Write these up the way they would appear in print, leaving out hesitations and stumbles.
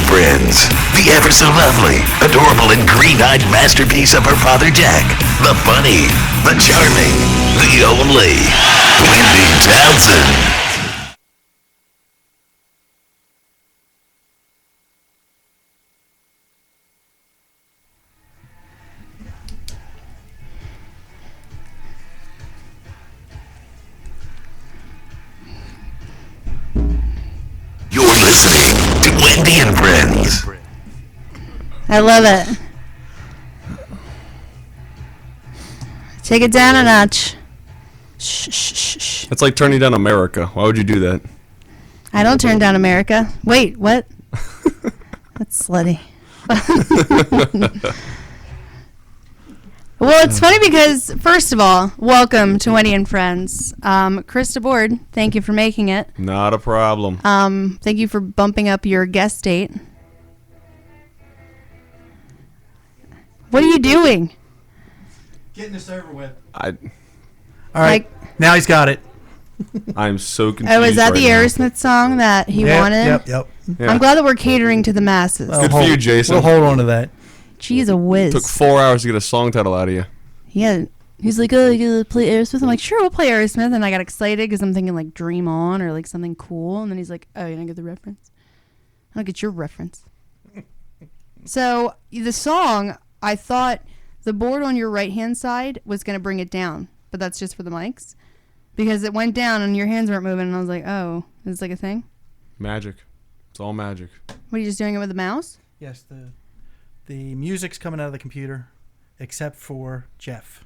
Friends. The ever so lovely, adorable, and green-eyed masterpiece of her father Jack. The funny, the charming, the only Wendy Townsend. You're listening to Wendy and Friends. I love it. Take it down a notch. Shh, shh, shh, shh. It's like turning down America. Why would you do that? I don't turn down America. Wait, what? That's slutty. Well, it's funny because, first of all, welcome to Wendy and Friends. Chris DeBord, thank you for making it. Not a problem. Thank you for bumping up your guest date. What are you doing? Getting this over with. All right, now he's got it. I'm so confused. Oh, is that right the now. Aerosmith song that he wanted? Yep. Yeah. I'm glad that we're catering to the masses. Good for you, Jason. We'll hold on to that. She's a whiz. Took 4 hours to get a song title out of you. Yeah. He's like, oh, you gonna play Aerosmith? I'm like, sure, we'll play Aerosmith. And I got excited because I'm thinking like Dream On or like something cool. And then he's like, oh, you don't get the reference? I don't get your reference. So the song, I thought the board on your right-hand side was going to bring it down. But that's just for the mics. Because it went down and your hands weren't moving. And I was like, oh, is this like a thing? Magic. It's all magic. What, are you just doing it with the mouse? Yes, the music's coming out of the computer, except for Jeff.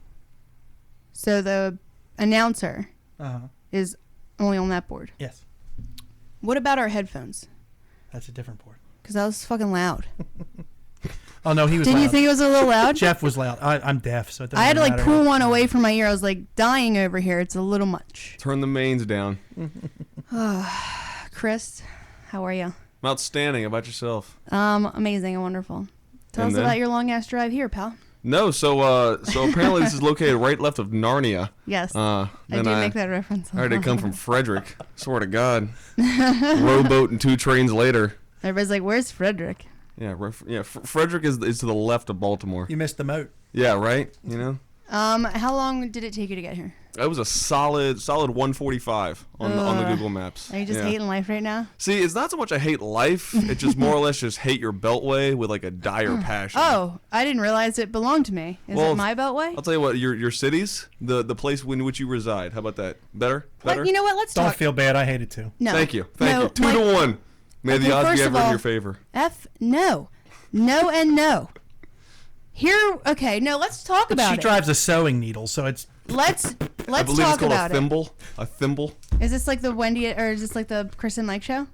So the announcer Uh-huh. is only on that board. Yes, What about our headphones? that's a different board. Because that was fucking loud. Oh, no, he was Didn't loud. you think it was a little loud? Jeff was loud. I'm deaf, so it doesn't I had to like matter. pull one away from my ear. I was like dying over here. It's a little much. Turn the mains down. Chris, how are you? I'm outstanding. How about yourself? Amazing and wonderful. Tell And us then? about your long ass drive here, pal. No, so apparently this is located right left of Narnia. Yes, I Then did make that reference. I already come from Frederick. Swear to God. Rowboat and 2 trains later. Everybody's like, "Where's Frederick?" Yeah. Frederick is to the left of Baltimore. You missed the moat. Yeah, right. You know. How long did it take you to get here? It was a solid 145 on the Google Maps. Are you just Yeah. hating life right now? See, it's not so much I hate life. It's just more or less just hate your beltway with like a dire passion. Oh, I didn't realize it belonged to me. Is Well, it my beltway? I'll tell you what. Your cities, the place in which you reside. How about that? Better? You know what? Let's Don't talk. feel bad. I hate it too. No. Thank you. No, 2 to 1. May Okay, the odds first be of ever in all- your favor. No and no. Here, okay. No, let's talk But about she it. drives a sewing needle, so it's Let's I believe talk it's called about a thimble. A thimble. it. Is this like the Wendy or is this like the Chris and Mike show?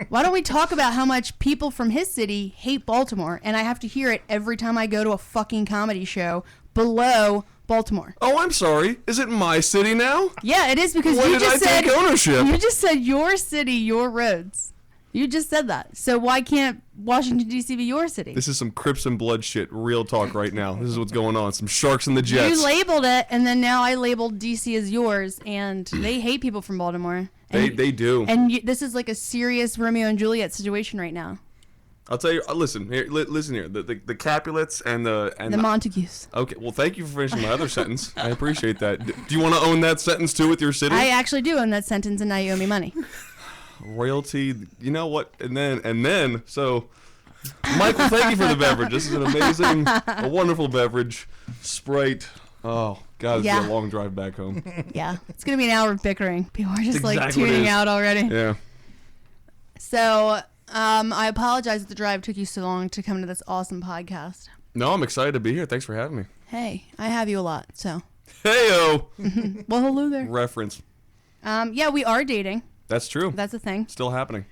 Why don't we talk about how much people from his city hate Baltimore, and I have to hear it every time I go to a fucking comedy show below Baltimore. Oh, I'm sorry. Is it my city now? Yeah, it is because When you did I just said take ownership? you just said your city, your roads. You just said that. So why can't Washington D.C. be your city? This is some Crips and Blood shit. Real talk right now. This is what's going on. Some sharks in the jets. You labeled it, and then now I labeled D.C. as yours, and they hate people from Baltimore. And, They do. And this is like a serious Romeo and Juliet situation right now. I'll tell you. Listen here. Listen here. The Capulets and the Montagues. Okay. Well, thank you for finishing my other sentence. I appreciate that. Do you want to own that sentence too with your city? I actually do own that sentence, and now you owe me money. Royalty. You know what? And then. So, Michael, thank you for the beverage. This is an amazing, a wonderful beverage. Sprite. Oh God, it's Yeah. a long drive back home. Yeah, it's gonna be an hour of bickering. People are just Exactly like what it tuning is. out already. Yeah. So, I apologize that the drive took you so long to come to this awesome podcast. No, I'm excited to be here. Thanks for having me. Hey, I have you a lot, so. Heyo. Well, hello there. Reference. Yeah, we are dating. That's true. That's a thing. Still happening.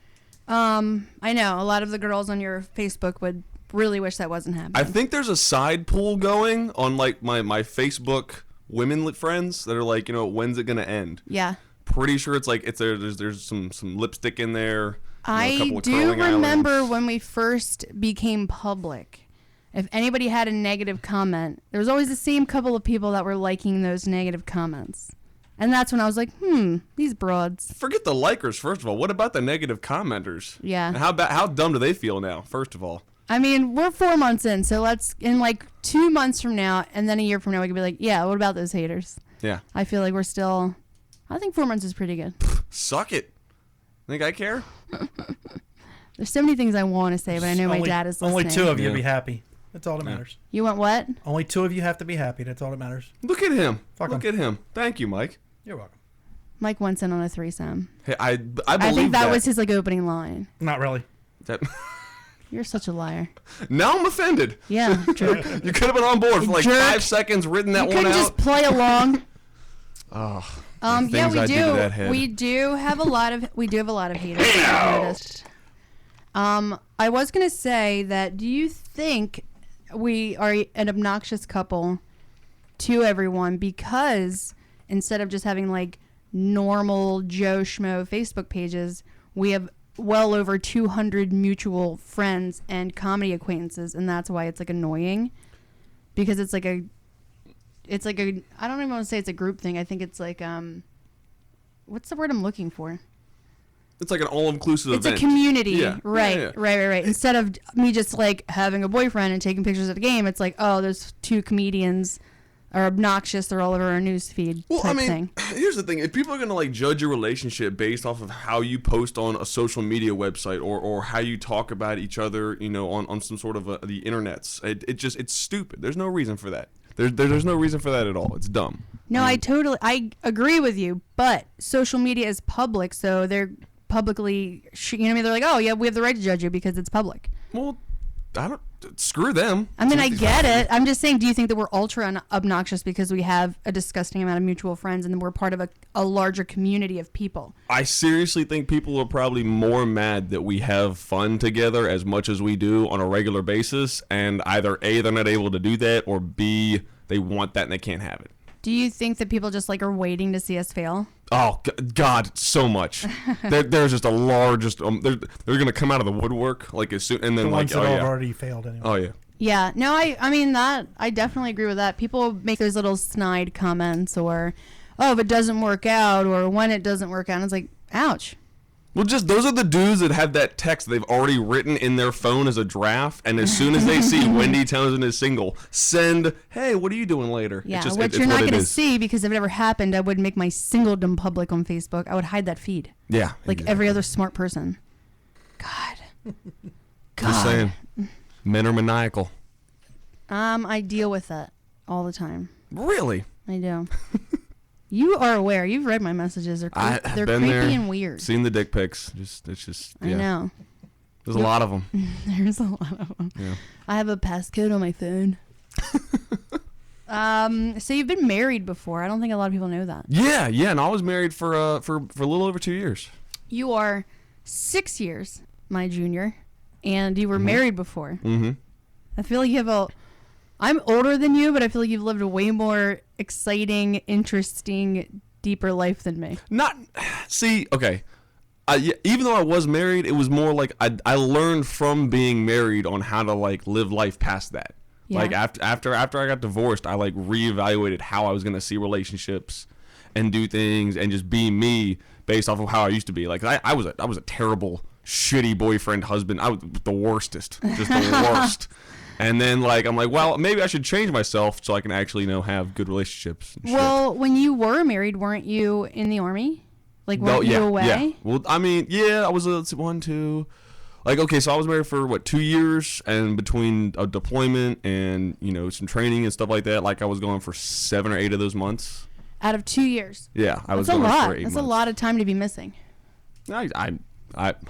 I know a lot of the girls on your Facebook would really wish that wasn't happening. I think there's a side pool going on like my Facebook women friends that are like, when's it gonna end? Yeah. Pretty sure it's like there's some lipstick in there. A I couple of do curling remember irons. when we first became public. If anybody had a negative comment, there was always the same couple of people that were liking those negative comments. And that's when I was like, these broads. Forget the likers, first of all. What about the negative commenters? Yeah. And how dumb do they feel now, first of all? I mean, we're 4 months in, so let's, in like 2 months from now, and then a year from now, we can be like, yeah, what about those haters? Yeah. I feel like we're still, I think 4 months is pretty good. Suck it. Think I care? There's so many things I want to say, but I know my dad is listening. Only 2 of you Yeah. be happy. That's all that matters. You want what? Only 2 of you have to be happy. That's all that matters. Look at him. Fuck Look him. at him. Thank you, Mike. You're welcome. Mike wants in on a threesome. Hey, I believe I think that was his like opening line. Not really. That You're such a liar. now I'm offended. Yeah, jerk. You could have been on board for like Jerk. 5 seconds, written that You one couldn't out. just play along. Oh, Yeah, things we I do to that do. head. We do have a lot of haters. I've noticed. I was gonna say that. Do you think we are an obnoxious couple to everyone because instead of just having like normal Joe Schmo Facebook pages, we have well over 200 mutual friends and comedy acquaintances, and that's why it's like annoying because it's like a I don't even want to say it's a group thing. I think it's like what's the word I'm looking for? It's like an all-inclusive It's event. a community. Yeah. Right, Yeah. right. Instead of me just like having a boyfriend and taking pictures at the game, it's like, oh, there's 2 comedians are obnoxious. They're all over our news feed Well, type I mean, thing. here's the thing. If people are going to like judge your relationship based off of how you post on a social media website or how you talk about each other, you know, on some sort of the internets, it's stupid. There's no reason for that. There's no reason for that at all. It's dumb. No, I agree with you, but social media is public, so they're publicly, you know what I mean? They're like, oh, yeah, we have the right to judge you because it's public. Well, screw them. I mean, I get it. I'm just saying, do you think that we're ultra obnoxious because we have a disgusting amount of mutual friends and we're part of a larger community of people? I seriously think people are probably more mad that we have fun together as much as we do on a regular basis, and either A, they're not able to do that, or B, they want that and they can't have it. Do you think that people just like are waiting to see us fail? Oh God, so much. There's just a large, they're gonna come out of the woodwork like as soon, and then The like, ones that oh have yeah, already failed anyway. oh yeah. Yeah, no, I mean that I definitely agree with that. People make those little snide comments or, oh, if it doesn't work out, or when it doesn't work out, and it's like, ouch. Well, just those are the dudes that have that text they've already written in their phone as a draft, and as soon as they see Wendy Townsend is single, send, hey, what are you doing later? Yeah, It's just, which it's you're not what it going to is. see because if it ever happened, I would make my singledom public on Facebook. I would hide that feed Yeah, like exactly. every other smart person. God. Just saying, men are maniacal. I deal with that all the time. Really? I do. You are aware. You've read my messages. They're I've they're been creepy there, and weird. Seen the dick pics. It's just. I Yeah. know. There's a lot of them. There's a lot of them. Yeah. I have a passcode on my phone. So you've been married before. I don't think a lot of people know that. Yeah, and I was married for a little over 2 years. You are 6 years my junior, and you were married before. Mm-hmm. I feel like you have I'm older than you, but I feel like you've lived a way more exciting, interesting, deeper life than me. Okay. Even though I was married, it was more like I learned from being married on how to like live life past that. Yeah. Like after I got divorced, I like reevaluated how I was gonna see relationships and do things and just be me based off of how I used to be. Like I was a terrible, shitty boyfriend, husband. I was the worstest, just the worst. And then like I'm like, well, maybe I should change myself so I can actually have good relationships. And Well, when you were married, weren't you in the army? Like, weren't you away? Yeah. Well, I mean, yeah, I was 1, 2. Like, okay, so I was married for 2 years, and between a deployment and some training and stuff like that, like I was going for 7 or 8 of those months. Out of 2 years. Yeah, I was That's a going lot. for 8 That's months. a lot of time to be missing. I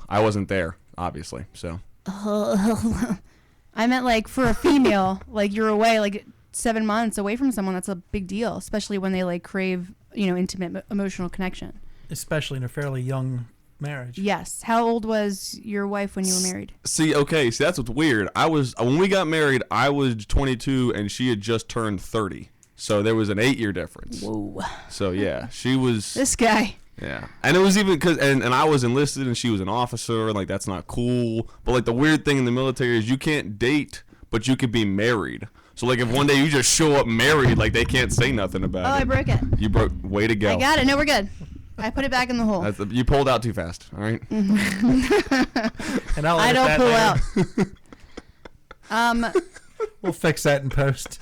wasn't there, obviously. So I meant like for a female, like you're away like 7 months away from someone. That's a big deal, especially when they like crave intimate emotional connection. Especially in a fairly young marriage. Yes. How old was your wife when you were married? see, that's what's weird. When we got married, I was 22 and she had just turned 30. So there was an 8-year difference. Whoa. So yeah, she was. This guy. Yeah, and it was even because, and I was enlisted and she was an officer, and like that's not cool. But like the weird thing in the military is you can't date, but you could be married. So like if one day you just show up married, like they can't say nothing about it. Oh, I broke it. You broke. Way to go. I got it. No, we're good. I put it back in the hole. You pulled out too fast. All right. And I'll I edit don't that pull later. out. We'll fix that in post.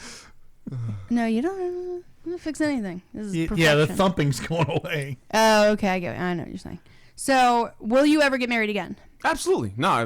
No, you don't fix anything. This is perfection. Yeah, the thumping's going away. Oh, okay. I get it. I know what you're saying. So, will you ever get married again? Absolutely. No.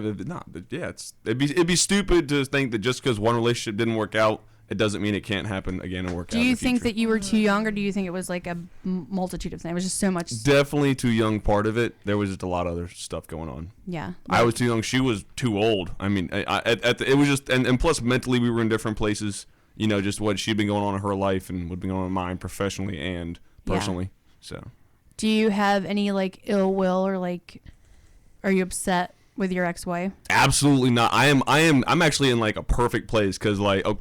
Yeah. It'd be stupid to think that just because one relationship didn't work out, it doesn't mean it can't happen again and work out. Do you think that you were too young, or do you think it was like a multitude of things? It was just so much. Definitely too young. Part of it. There was just a lot of other stuff going on. Yeah. I was too young. She was too old. I mean, it was just, and plus mentally we were in different places. You know, just what she'd been going on in her life and what'd been going on in mine professionally and personally. So. Do you have any like ill will, or like, are you upset with your ex-wife? Absolutely not. I'm actually in like a perfect place because like, oh,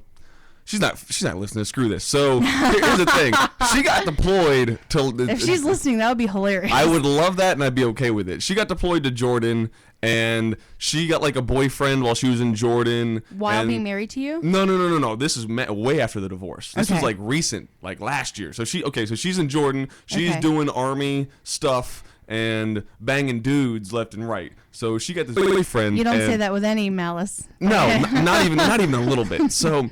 she's not listening. Screw this. So here's the thing. She got deployed to. If she's listening, that would be hilarious. I would love that, and I'd be okay with it. She got deployed to Jordan, and she got like a boyfriend while she was in Jordan. While being married to you? No. This is way after the divorce. This was like recent, like last year. So she's in Jordan. She's doing army stuff and banging dudes left and right. So she got this boyfriend. You don't say that with any malice. No, Okay. not even a little bit. So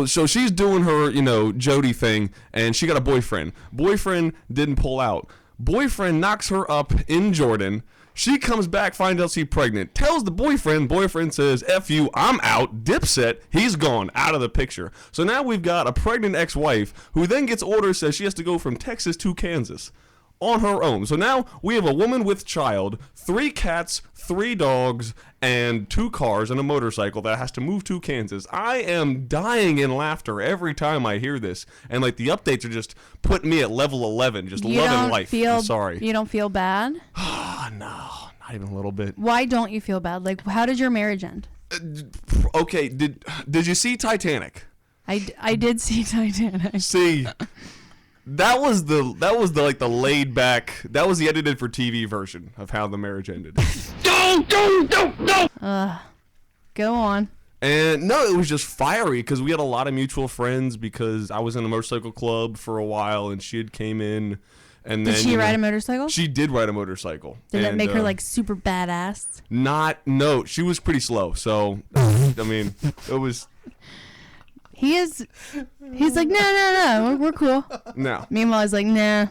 she's doing her, Jody thing, and she got a boyfriend. Boyfriend didn't pull out. Boyfriend knocks her up in Jordan. She comes back, finds out she's pregnant, tells the boyfriend. Boyfriend says, F you, I'm out. Dipset, he's gone, out of the picture. So now we've got a pregnant ex-wife who then gets orders, says she has to go from Texas to Kansas on her own. So now we have a woman with child, 3 cats, 3 dogs, and 2 cars and a motorcycle that has to move to Kansas. I am dying in laughter every time I hear this. And like the updates are just putting me at level 11, just loving life. I'm sorry. You don't feel bad? No, not even a little bit. Why don't you feel bad? Like, how did your marriage end? Okay, did you see Titanic? I did see Titanic. See, that was the like the laid back. That was the edited for TV version of how the marriage ended. Go on. And no, it was just fiery because we had a lot of mutual friends because I was in a motorcycle club for a while and she had came in. And Did then, she ride a motorcycle? She did ride a motorcycle. Did it make her like super badass? No, she was pretty slow. So, I mean, it was. He's like, no, we're cool. No. Meanwhile, he's like, nah,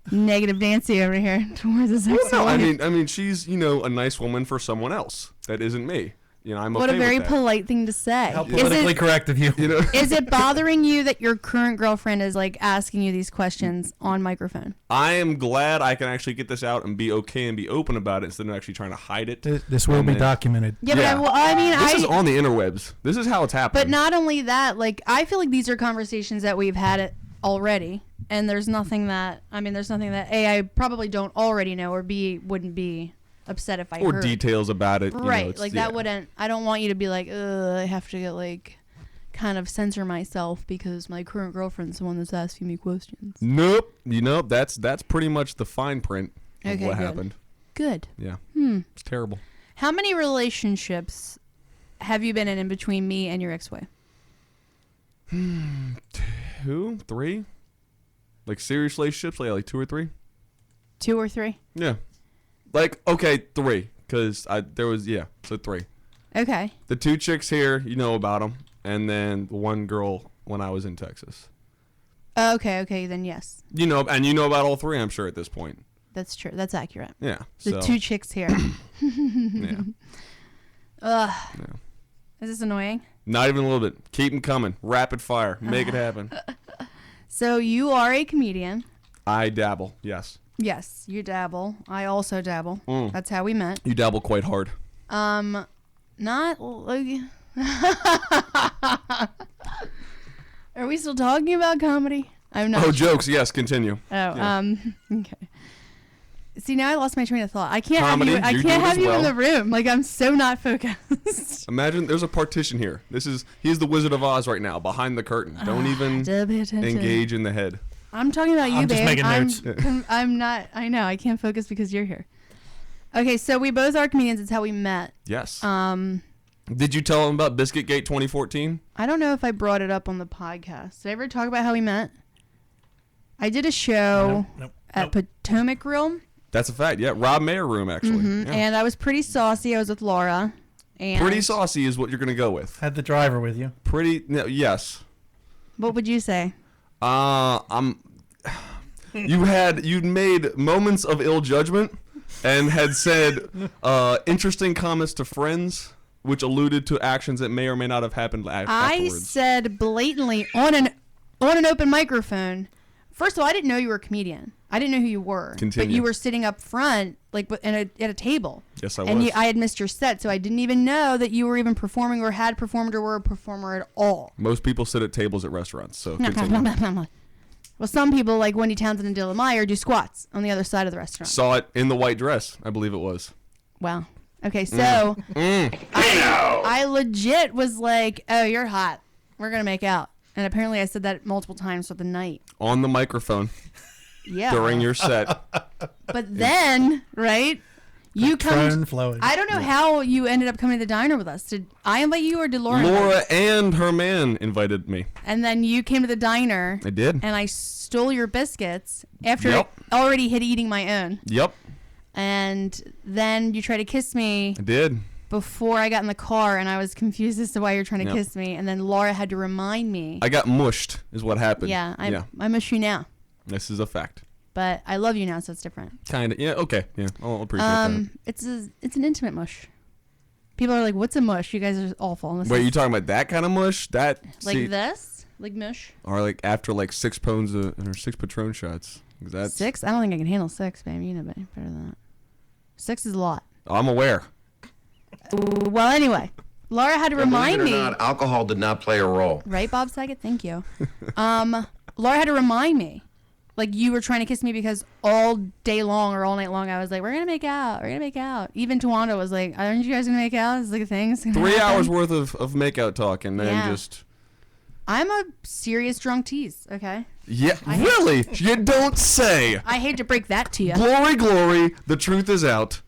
negative Nancy over here towards his ex-wife. No, I mean, she's a nice woman for someone else that isn't me. I'm okay what a very with that. polite thing to say. How politically correct of you. Is it bothering you that your current girlfriend is like asking you these questions on microphone? I am glad I can actually get this out and be okay and be open about it instead of actually trying to hide it. This will be documented. Yeah, but I mean, this is on the interwebs. This is how it's happening. But not only that, like I feel like these are conversations that we've had it already, and there's nothing that A, I probably don't already know, or B, wouldn't be upset if I or heard. Details about it. Right, like that wouldn't. I don't want you to be like, I have to get like, kind of censor myself because my current girlfriend's the one that's asking me questions. Nope. That's pretty much the fine print of what good. happened. Good. Yeah. It's terrible. How many relationships have you been in between me and your ex-wife? 2, 3. Like serious relationships, like 2 or 3. 2 or 3. Yeah. Like, okay, 3, because so 3. Okay. The 2 chicks here, you know about them, and then the 1 girl when I was in Texas. Okay, then yes. You know about all 3, I'm sure, at this point. That's true. That's accurate. Yeah. The 2 chicks here. Yeah. Ugh. Yeah. Is this annoying? Not even a little bit. Keep them coming. Rapid fire. Make it happen. So you are a comedian. I dabble, yes. Yes, you dabble. I also dabble. Mm. That's how we met. You dabble quite hard. Not like... Are we still talking about comedy? I'm not. Oh, jokes. Yes, continue. Oh, Yeah. Okay. See, now I lost my train of thought. I can't Comedy, have you. I you can't do it have as you in well. the room. Like I'm so not focused. Imagine there's a partition here. He's the Wizard of Oz right now, behind the curtain. Don't even Pay attention. engage in the head. I'm talking about you, I'm babe. just making notes. I'm not. I know. I can't focus because you're here. Okay, so we both are comedians. It's how we met. Yes. Did you tell him about Bisquitgate 2014? I don't know if I brought it up on the podcast. Did I ever talk about how we met? I did a show at Potomac Room. That's a fact. Yeah, Rob Mayer room, actually. Yeah. And I was pretty saucy. I was with Laura. And Pretty saucy is what you're going to go with. Had the driver with you. Yes. What would you say? You'd made moments of ill judgment and had said interesting comments to friends, which alluded to actions that may or may not have happened afterwards. I said blatantly on an open microphone. First of all, I didn't know you were a comedian. I didn't know who you were. Continue. But you were sitting up front, like at a table. Yes, I was. And I had missed your set, so I didn't even know that you were even performing or had performed or were a performer at all. Most people sit at tables at restaurants, so continue. Well, some people, like Wendy Townsend and Dylan Meyer, do squats on the other side of the restaurant. Saw it in the white dress, I believe it was. Wow. Okay, so I legit was like, oh, you're hot. We're going to make out. And apparently I said that multiple times for the night. On the microphone. Yeah. During your set. But then, right? You come. Flowing. I don't know how you ended up coming to the diner with us. Did I invite you or did Laura? Laura and her man invited me. And then you came to the diner. I did. And I stole your biscuits after I already had eating my own. Yep. And then you tried to kiss me. I did. Before I got in the car, and I was confused as to why you're trying to kiss me. And then Laura had to remind me. I got mushed, is what happened. Yeah, I miss you now. This is a fact. But I love you now, so it's different. Kind of. Yeah. Okay. Yeah. I'll appreciate that. It's an intimate mush. People are like, "What's a mush?" You guys are awful. Wait, you talking about that kind of mush? That this, like mush, or like after like 6 pounds or 6 Patron shots? That's 6. I don't think I can handle 6, babe. You know better than that. 6 is a lot. I'm aware. Well, anyway, Laura had to remind me. Believe it or not, alcohol did not play a role. Right, Bob Saget? Thank you. Laura had to remind me. Like, you were trying to kiss me because all day long or all night long I was like, we're going to make out. We're going to make out. Even Tawanda was like, aren't you guys going to make out? It's like a thing. 3 hours worth of makeout talk and then just... I'm a serious drunk tease, okay? Yeah, really? You don't say. I hate to break that to you. Glory, glory. The truth is out.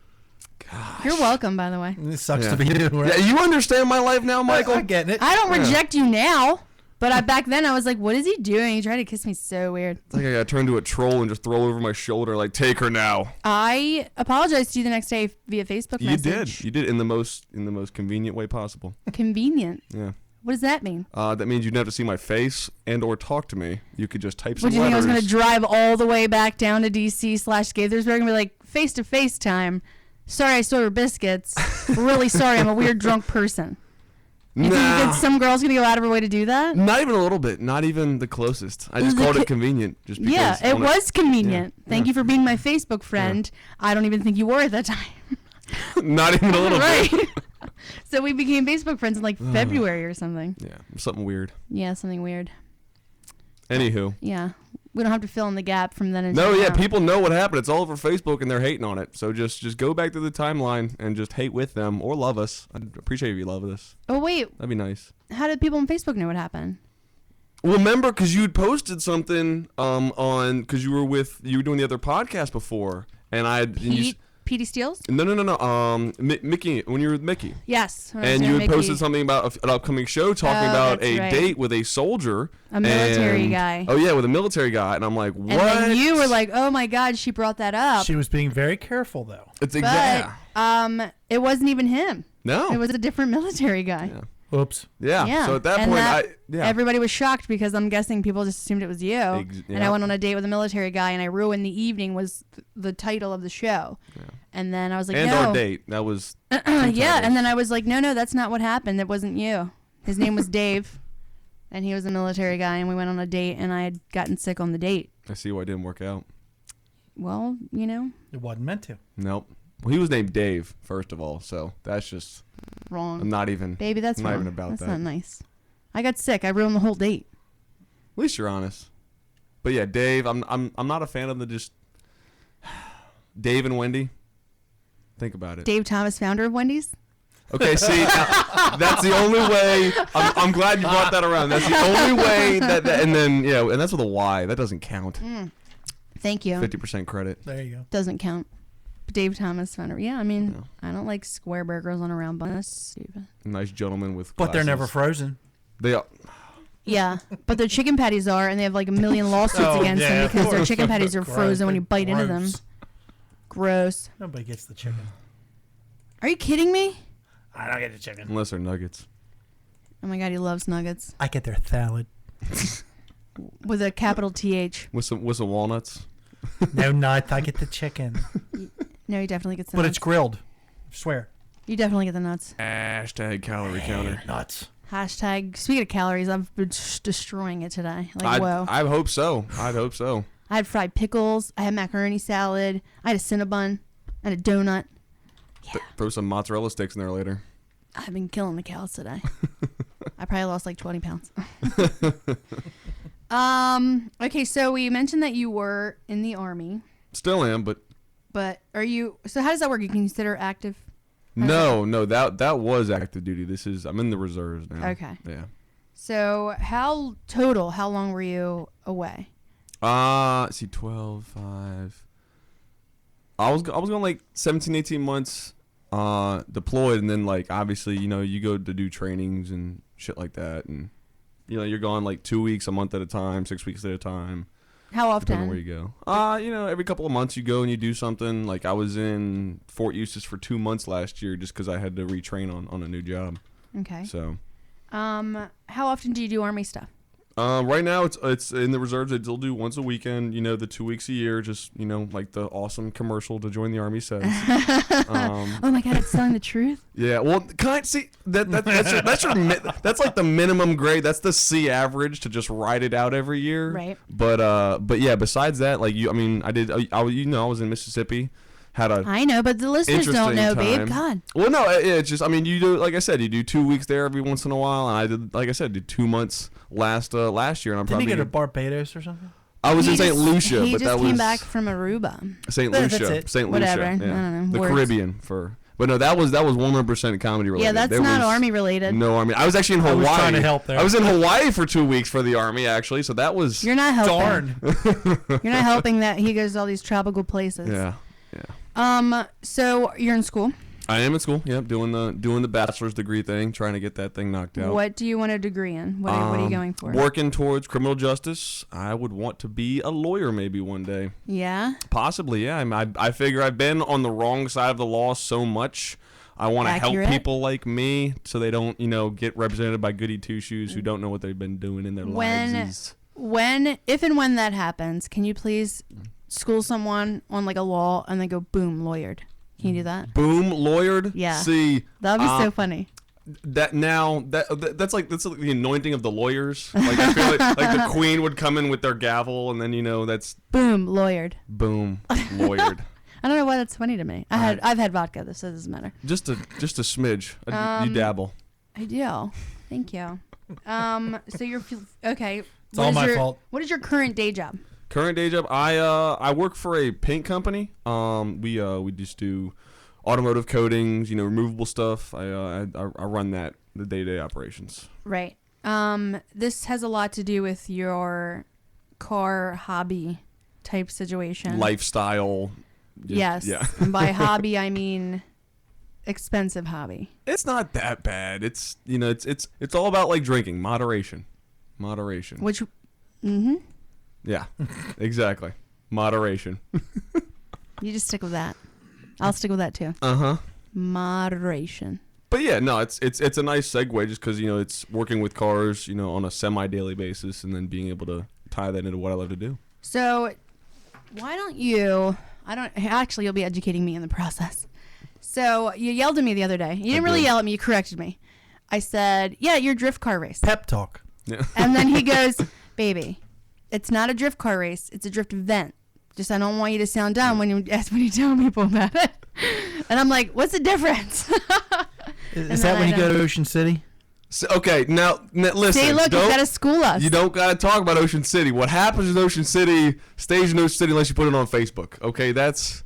Gosh. You're welcome, by the way. It sucks to be you. Right? Yeah, you understand my life now, Michael? I'm getting it. I don't reject you now. But back then I was like, what is he doing? He tried to kiss me so weird. It's like I got turned to a troll and just throw over my shoulder like, take her now. I apologized to you the next day via Facebook message. You did in the most convenient way possible. Convenient? Yeah. What does that mean? That means you didn't have to see my face and or talk to me. You could just type some letters. What, do you think I was going to drive all the way back down to DC/Gaithersburg and be like, face-to-face time. Sorry I stole your biscuits. Really sorry, I'm a weird drunk person. You think some girl's going to go out of her way to do that? Not even a little bit. Not even the closest. I just called it convenient. Just because. Yeah, it was convenient. Yeah. Thank you for being my Facebook friend. Yeah. I don't even think you were at that time. Not even a little bit. So we became Facebook friends in like February or something. Yeah, something weird. Yeah, something weird. Anywho. Yeah. We don't have to fill in the gap from then until now. People know what happened. It's all over Facebook and they're hating on it. So just go back to the timeline and just hate with them or love us. I'd appreciate if you love us. Oh, wait. That'd be nice. How did people on Facebook know what happened? Well, remember, because you'd posted something because you were doing the other podcast before. And Petey Steele? No. Mickey, when you were with Mickey. Yes. And you had posted something about an upcoming show talking about a date with a soldier. A military guy. Oh, yeah, with a military guy. And I'm like, what? And then you were like, oh, my God, she brought that up. She was being very careful, though. It's exactly. It wasn't even him. No. It was a different military guy. Yeah. Oops. Yeah. So at that point, everybody was shocked because I'm guessing people just assumed it was you. And I went on a date with a military guy, and I ruined the evening was the title of the show. Yeah. And then I was like, and no. our date. That was. Yeah. And then I was like, no, that's not what happened. It wasn't you. His name was Dave, and he was a military guy, and we went on a date, and I had gotten sick on the date. I see why it didn't work out. Well, it wasn't meant to. Nope. Well, he was named Dave, first of all, so that's just wrong. I'm not even. Baby, that's not wrong. even about that's that. That's not nice. I got sick. I ruined the whole date. At least you're honest. But yeah, Dave, I'm not a fan of the just Dave and Wendy. Think about it. Dave Thomas, founder of Wendy's. Okay, see, that's the only way. I'm glad you brought that around. That's the only way that and then and that's with a Y. That doesn't count. Thank you. 50% credit. There you go. Doesn't count. Dave Thomas founder. Yeah, I mean, I don't like square burgers on a round bun. That's stupid. Nice gentleman with But they're never frozen. They are. Yeah, but their chicken patties are, and they have like a million lawsuits against them because their chicken patties are frozen when you bite into them. Gross. Nobody gets the chicken. Are you kidding me? I don't get the chicken. Unless they're nuggets. Oh my god, he loves nuggets. I get their salad. With a capital TH. With some walnuts. No nuts. I get the chicken. No, he definitely gets the But nuts. it's grilled. I swear. You definitely get the nuts. Hashtag calorie counter. Nuts. Hashtag, speaking of calories, I've been destroying it today. Like, whoa. I hope so. I'd hope so. I had fried pickles. I had macaroni salad. I had a Cinnabon. I had a donut. Yeah. Throw some mozzarella sticks in there later. I've been killing the cows today. I probably lost like 20 pounds. Okay, so we mentioned that you were in the Army. Still am, but are you, so how does that work? You can consider active? no, that was active duty. I'm in the reserves now. Okay. Yeah. So how long were you away? See, 12, 5. I was going like 17, 18 months deployed, and then like obviously, you go to do trainings and shit like that, and you're gone like 2 weeks, a month at a time, 6 weeks at a time. How often? Depending on where you go. Every couple of months you go and you do something. Like I was in Fort Eustis for 2 months last year just because I had to retrain on a new job. Okay. So. How often do you do Army stuff? Right now it's in the reserves. They'll do once a weekend. The 2 weeks a year. Just like the awesome commercial to join the Army says. Oh my God, it's telling the truth. Yeah. Well, see that's like the minimum grade. That's the C average to just ride it out every year. Right. But yeah. Besides that, like I was in Mississippi. I know, but the listeners don't know, babe. God. Well, no, it's just, you do, like I said, you do 2 weeks there every once in a while, and I did, like I said, did 2 months last year, and I'm Didn't he go to Barbados or something? I was in St. Lucia, he but just that was came back from Aruba. St. That's Lucia, it. St. Whatever. Lucia, yeah. I don't know. The Caribbean But no, that was 100% comedy related. Yeah, that's There not was Army related. No Army. I was actually in Hawaii. I was trying to help there. I was in Hawaii for 2 weeks for the Army, actually, so that was. You're not helping. Darn. You're not helping that he goes to all these tropical places. Yeah. So you're in school. I am in school. Yep, doing the bachelor's degree thing, trying to get that thing knocked out. What do you want a degree in? What are you going for? Working towards criminal justice. I would want to be a lawyer maybe one day. Yeah. Possibly, yeah. I figure I've been on the wrong side of the law so much. I want to help people like me so they don't, get represented by goody two shoes who don't know what they've been doing in their lives. If and when that happens, can you please school someone on like a law and then go boom lawyered? Can you do that? Boom lawyered? Yeah. See, that'd be so funny. That's like the anointing of the lawyers. Like I feel like the queen would come in with their gavel and then that's boom lawyered. Boom lawyered. I don't know why that's funny to me. I've had vodka. This doesn't matter. Just a smidge. You dabble. I do. Thank you. So you're okay. It's all my fault. What is your current day job? Current day job, I work for a paint company. We just do automotive coatings, removable stuff. I run the day-to-day operations. Right. This has a lot to do with your car hobby type situation. Lifestyle. Yes. Yeah. And by hobby I mean expensive hobby. It's not that bad. It's it's all about like drinking, moderation. Which Yeah, exactly. Moderation. You just stick with that. I'll stick with that too. Moderation. But yeah, no, it's a nice segue just because it's working with cars, on a semi-daily basis, and then being able to tie that into what I love to do. So, why don't you? You'll be educating me in the process. So you yelled at me the other day. You didn't really yell at me. You corrected me. I said, "Yeah, your drift car race." Pep talk. Yeah. And then he goes, "Baby, it's not a drift car race. It's a drift event. Just I don't want you to sound dumb when you tell people about it." And I'm like, "What's the difference?" Is that when you go to Ocean City? So, okay, now listen. See, look, you gotta school us. You don't gotta talk about Ocean City. What happens in Ocean City stays in Ocean City unless you put it on Facebook. Okay, that's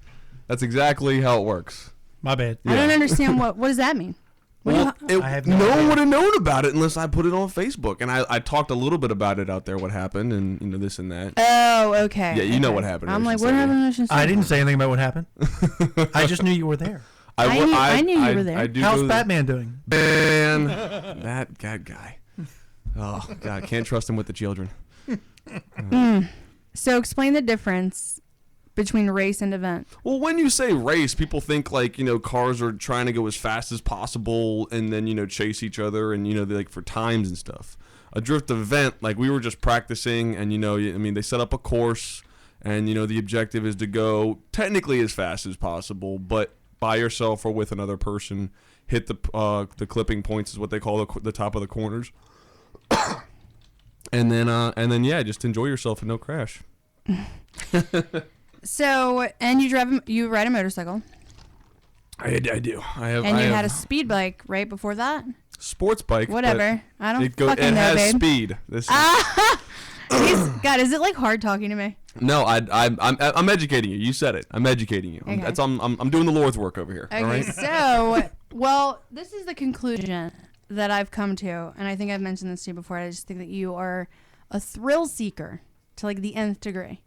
exactly how it works. My bad. I don't understand what does that mean? Well, I have no no one idea. would have known about it unless I put it on Facebook. And I talked a little bit about it out there, what happened, and this and that. Oh, okay. Yeah, you know okay. what happened. I'm I like, should what say. happened? I didn't say anything about what happened. I just knew you were there. I knew you were there. I do How's go- Batman doing? Man, that guy. Oh God, can't trust him with the children. So explain the difference between race and event. Well, when you say race, people think like, cars are trying to go as fast as possible and then, chase each other and, they like for times and stuff. A drift event, like we were just practicing and, they set up a course and, the objective is to go technically as fast as possible, but by yourself or with another person, hit the clipping points is what they call the top of the corners. and then, yeah, just enjoy yourself and no crash. So, and you ride a motorcycle. I do. And you had a speed bike right before that? sports bike. Whatever. I don't It fucking know, has babe. speed. This is, God, is it like hard talking to me? no, I'm educating you. You said it. I'm educating you. Okay. I'm doing the Lord's work over here. Okay, All right. so, well, this is the conclusion that I've come to, and I think I've mentioned this to you before. I just think that you are a thrill seeker to like the nth degree.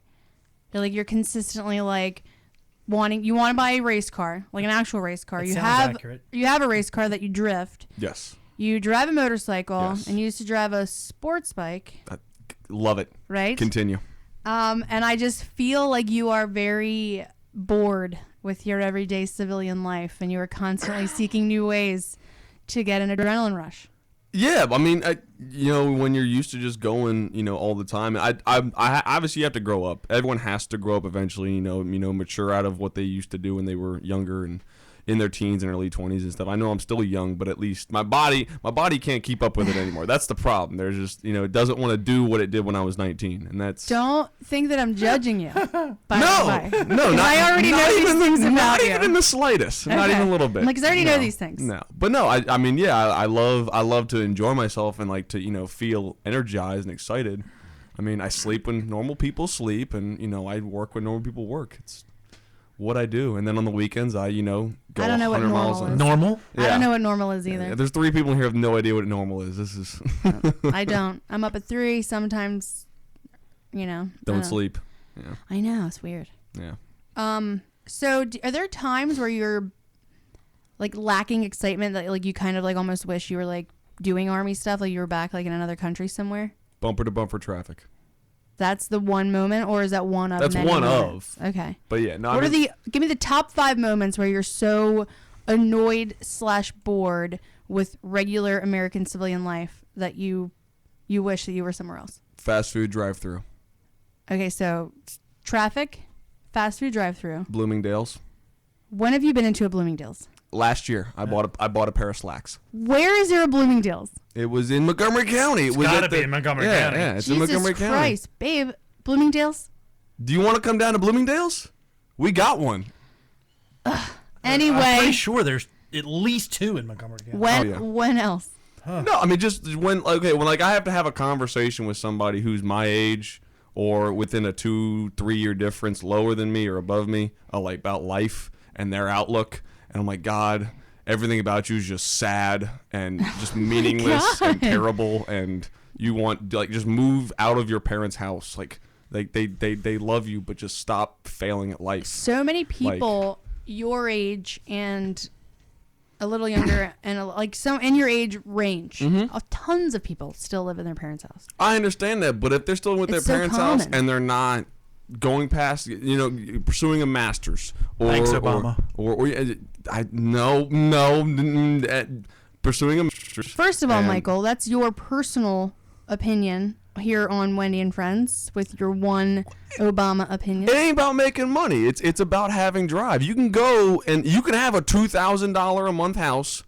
You're consistently like you want to buy a race car, like an actual race car. That You sounds have accurate. you have a race car that you drift. Yes. You drive a motorcycle, Yes. and you used to drive a sports bike, Love it. right? Continue. And I just feel like you are very bored with your everyday civilian life, and you are constantly seeking new ways to get an adrenaline rush. Yeah, I mean, when you're used to just going, all the time, I obviously you have to grow up. Everyone has to grow up eventually, mature out of what they used to do when they were younger and in their teens and early 20s and stuff. I know I'm still young, but at least my body can't keep up with it anymore. That's the problem. There's just, it doesn't want to do what it did when I was 19, and that's Don't think that I'm judging you. By no, the way. no, not, I already not know these even, things about not you. even in the slightest, not Okay. even a little bit. I'm like, 'cause I already No, know these things. No, but no, I mean, yeah, I love to enjoy myself and like to feel energized and excited. I mean, I sleep when normal people sleep, and I work when normal people work. It's what I do, and then on the weekends, go I don't know what 100 miles. normal is. Normal? I don't know what normal is either. Yeah, there's 3 people in here who have no idea what normal is. This is I don't. I'm up at 3 sometimes. I don't know. sleep. Yeah, I know, it's weird. yeah. So are there times where you're like lacking excitement that like you kind of like almost wish you were like doing army stuff, like you were back like in another country somewhere? Bumper to bumper traffic. That's the one moment, or is that one of That's many one moments? of. Okay. But yeah, no. What are give me the top 5 moments where you're so annoyed / bored with regular American civilian life that you wish that you were somewhere else? Fast food drive-through. Okay, so traffic, fast food drive-through. Bloomingdale's. When have you been into a Bloomingdale's? Last year, I bought a pair of slacks. Where is there a Bloomingdale's? It was in Montgomery County. It was gotta at be in Montgomery County. Yeah, it's in Jesus Montgomery County. Christ, babe, Bloomingdale's? Do you want to come down to Bloomingdale's? We got one. Anyway, I'm pretty sure there's at least 2 in Montgomery County. when Oh, yeah. when else? No, I mean just when like I have to have a conversation with somebody who's my age or within a 2-3 year difference lower than me or above me, like about life and their outlook, and I'm like, God, everything about you is just sad and just meaningless and terrible, and you want like just move out of your parents' house, like they love you, but just stop failing at life. So many people your age and a little younger and like some in your age range, tons of people still live in their parents' house. I understand that, but if they're still with It's their so parents' house common. and they're not going past, pursuing a master's or Thanks, Obama. or pursuing a master's. First of all, and- Michael, that's your personal opinion here on Wendy and Friends with your one Obama opinion. It ain't about making money. It's about having drive. You can go and you can have a $2,000 a month house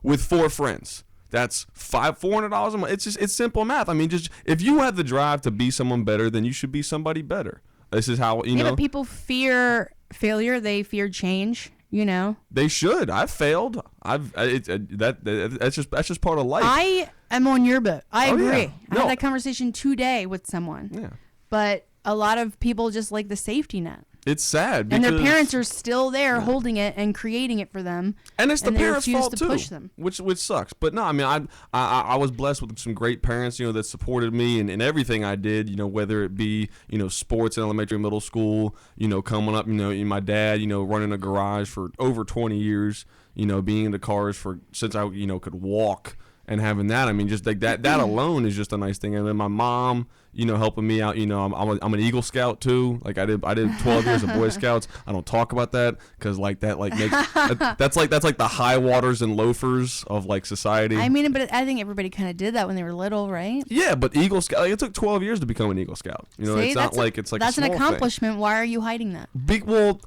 with 4 friends. That's $400 a month. It's simple math. I mean, just if you have the drive to be someone better, then you should be somebody better. This is how Yeah, but people fear failure. They fear change. They should. I've failed. That's just part of life. I am on your boat. I Oh, agree. yeah. I had that conversation today with someone. Yeah. But a lot of people just like the safety net. It's sad and because their parents are still there holding it and creating it for them. and it's the and they parents' refuse fault to too, push them. which sucks. But no, I mean, I was blessed with some great parents, that supported me in everything I did, whether it be, sports in elementary and middle school, coming up, my dad, running a garage for over 20 years, being in the cars since I, could walk. And having that, I mean, just like that alone is just a nice thing. And then my mom, helping me out. I'm an Eagle Scout too. Like I did 12 years of Boy Scouts. I don't talk about that because makes that's like the high waters and loafers of like society. I mean, but I think everybody kind of did that when they were little, right? Yeah, but Eagle Scout, it took 12 years to become an Eagle Scout. See, It's not like it's like that's a an small accomplishment. thing. Why are you hiding that?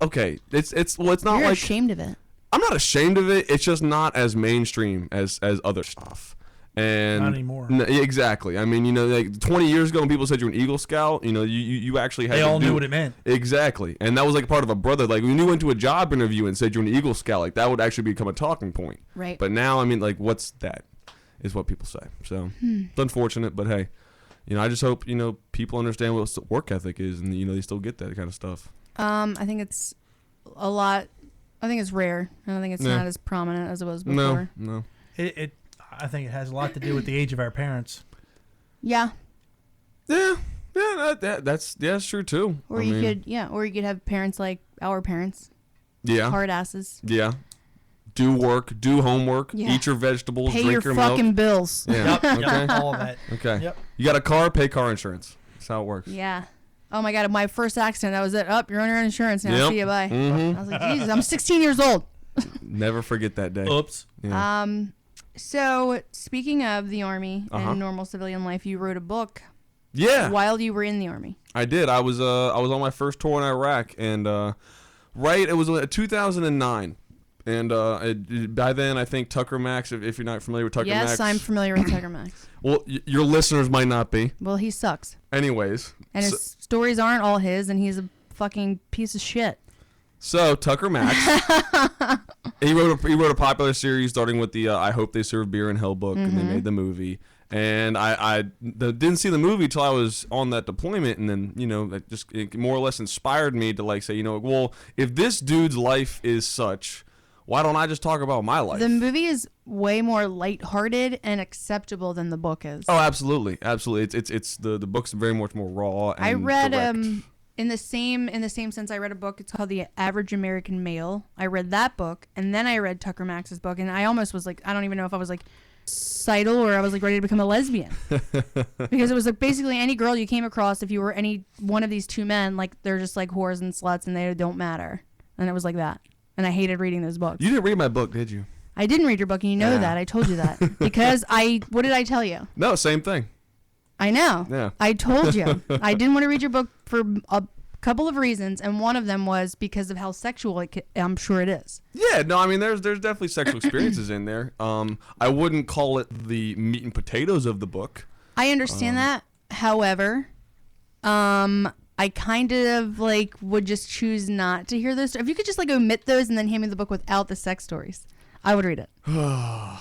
Okay, it's not You're like ashamed of it. I'm not ashamed of it. It's just not as mainstream as other stuff. And Not anymore. Exactly. I mean, like 20 years ago when people said you're an Eagle Scout, you actually had They to all do knew what it meant. Exactly. And that was like part of a brother. Like when you went to a job interview and said you're an Eagle Scout, like that would actually become a talking point. Right. But now, I mean, like what's that is what people say. So it's unfortunate, but hey, I just hope, people understand what work ethic is and, they still get that kind of stuff. I think it's a lot. I think it's rare. I don't think it's not as prominent as it was before. No. I think it has a lot to do with the age of our parents. Yeah. Yeah, that's true too. Or you could have parents like our parents. Yeah. Hard asses. Yeah. Do work, do homework, Yeah. eat your vegetables, Pay drink your your fucking milk. bills. Yeah. Okay. Yep, all of that. Okay. Yep. You got a car, pay car insurance. That's how it works. Yeah. Oh my God, my first accident, that was it. You're on your own insurance now. Yep. See you, bye. Mhm. I was like, Jesus, I'm 16 years old. Never forget that day. Oops. Yeah. So speaking of the Army Uh-huh. and normal civilian life, you wrote a book Yeah. while you were in the Army. I did. I was on my first tour in Iraq, and it was 2009, and by then I think Tucker Max. If you're not familiar with Tucker Max, Yes, I'm familiar with Tucker Max. Well, your listeners might not be. Well, he sucks. Anyways, And his stories aren't all his, and he's a fucking piece of shit. So Tucker Max, he wrote a popular series starting with the I Hope They Serve Beer in Hell book, and they made the movie. And I didn't see the movie till I was on that deployment, and then it more or less inspired me to like say, well, if this dude's life is such, why don't I just talk about my life? The movie is way more lighthearted and acceptable than the book is. Oh, absolutely. It's the book's very much more raw. And I read direct. in the same sense, I read a book. It's called The Average American Male. I read that book, and then I read Tucker Max's book, and I almost was like, I don't even know if I was like suicidal or I was like ready to become a lesbian, because it was like basically any girl you came across, if you were any one of these two men, like they're just like whores and sluts, and they don't matter, and it was like that. And I hated reading those books. You didn't read my book, did you? I didn't read your book, and you know Yeah. that. I told you that because what did I tell you? No, same thing. I know. Yeah. I told you. I didn't want to read your book for a couple of reasons, and one of them was because of how sexual I'm sure it is. Yeah, no, I mean, there's definitely sexual experiences in there. I wouldn't call it the meat and potatoes of the book. I understand that. However, I kind of like would just choose not to hear those. If you could just like omit those and then hand me the book without the sex stories, I would read it. The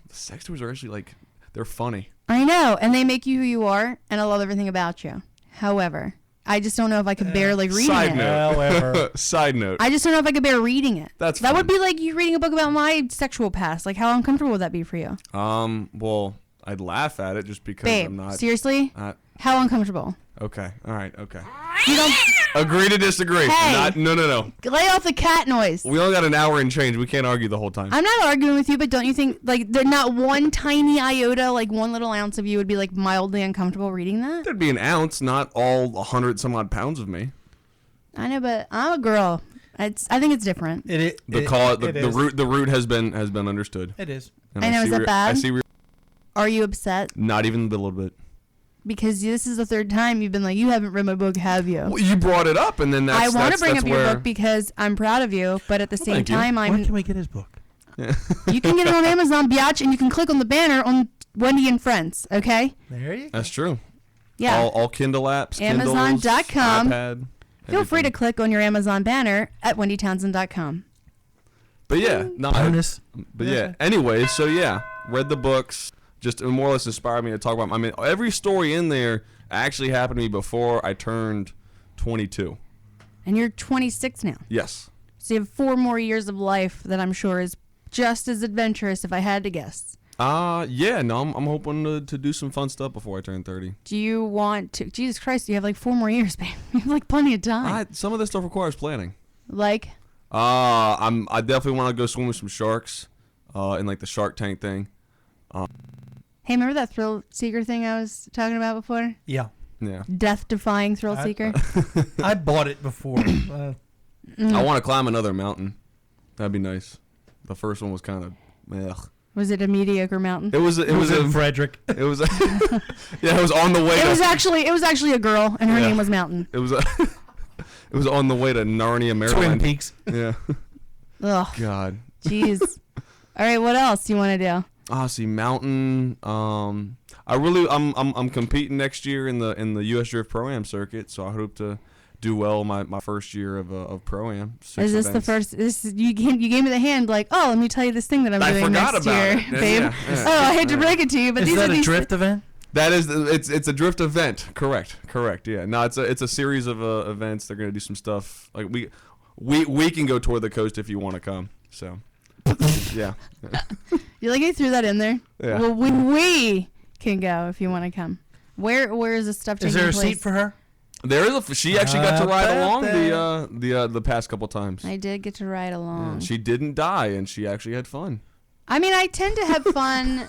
sex stories are actually like, they're funny. I know, and they make you who you are, and I love everything about you. However, I just don't know if I could bear like reading Side it. note. However. Side note. I just don't know if I could bear reading it. That's that fine. would be like you reading a book about my sexual past. Like, how uncomfortable would that be for you? Well, I'd laugh at it just because Babe, I'm not. seriously? How uncomfortable? Okay. All right. Okay. You don't Agree to disagree. Hey. No. lay off the cat noise. We only got an hour and change. We can't argue the whole time. I'm not arguing with you, but don't you think like there's not one tiny iota, like one little ounce of you would be like mildly uncomfortable reading that? There'd be an ounce, not all 100 some odd pounds of me. I know, but I'm a girl. I think it's different. The root has been understood. It is. And I know, is that bad? I see. Are you upset? Not even a little bit. Because this is the third time you've been like, you haven't read my book, have you? Well, you brought it up, and then that's. I want that's to bring up where... your book because I'm proud of you, but at the same thank you. time, Where can we get his book? You can get it on Amazon, biatch, and you can click on the banner on Wendy and Friends, okay? There you go. That's true. Yeah. All Kindle apps, Amazon.com. Kindles, iPad. Feel free to everything. click on your Amazon banner at wendytownsend.com. But yeah, no. Bonus. But yeah. Anyway, so yeah, read the books. Just more or less inspired me to talk about. I mean, every story in there actually happened to me before I turned 22. And you're 26 now. Yes. So you have 4 more years of life that I'm sure is just as adventurous if I had to guess. Yeah, no, I'm hoping to do some fun stuff before I turn 30. Do you want to... Jesus Christ, you have like 4 more years, babe. You have like plenty of time. Some of this stuff requires planning. Like? I definitely want to go swim with some sharks, in like the Shark Tank thing. Hey, remember that thrill seeker thing I was talking about before? Yeah. Yeah. Death-defying thrill seeker? I bought it before. I want to climb another mountain. That'd be nice. The first one was kind of, ugh. Was it a mediocre mountain? It was in Frederick. It was, yeah, it was on the way. It was actually a girl, and her name was Mountain. It was, it was on the way to Narnia, Maryland. Twin Peaks. Yeah. Ugh. God. Jeez. All right, what else do you want to do? See, mountain. I'm competing next year in the U.S. Drift Pro-Am circuit, so I hope to do well my first year of Pro-Am. Is this the first? You gave me the hand like, oh, let me tell you this thing that I'm doing next year, babe. Yeah. Oh, I hate to break it to you, but Is that a drift event? That is, it's a drift event. Correct. Yeah. No, it's a series of events. They're gonna do some stuff. Like we can go toward the coast if you want to come. So, yeah. You like I threw that in there? Yeah. Well, we can go if you want to come. Where is this stuff taking place? Is there a seat for her? There is she actually got to ride along the past couple times. I did get to ride along. Yeah, she didn't die, and she actually had fun. I mean, I tend to have fun.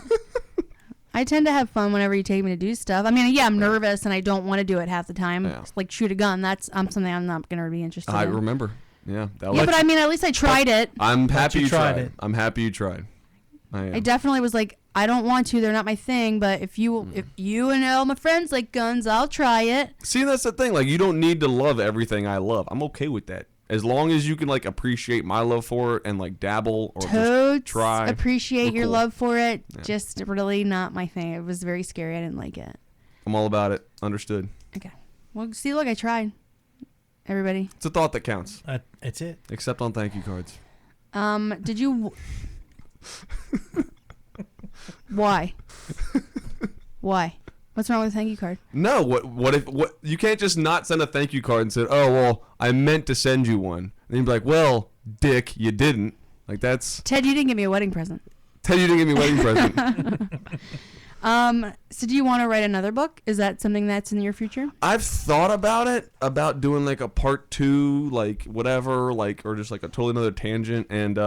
I tend to have fun whenever you take me to do stuff. I mean, yeah, I'm nervous and I don't want to do it half the time. Yeah. Like shoot a gun. That's something I'm not going to be interested in. I remember. Yeah. Yeah, but I mean, at least I tried it. I'm happy you tried it. I'm happy you tried. I definitely was like, I don't want to. They're not my thing. But if you and all my friends like guns, I'll try it. See, that's the thing. Like, you don't need to love everything I love. I'm okay with that. As long as you can like appreciate my love for it and like dabble or just try. Appreciate your cool. love for it. Yeah. Just really not my thing. It was very scary. I didn't like it. I'm all about it. Understood. Okay. Well, see, look, I tried. Everybody. It's a thought that counts. That's it. Except on thank you cards. Did you? Why? Why? What's wrong with a thank you card? No, what if you can't just not send a thank you card and say, "Oh, well, I meant to send you one." And you'd be like, "Well, dick, you didn't." Like that's Ted, you didn't give me a wedding present. Ted, you didn't give me a wedding present. So do you want to write another book? Is that something that's in your future? I've thought about it, about doing like a part 2, like whatever, like, or just like a totally another tangent, and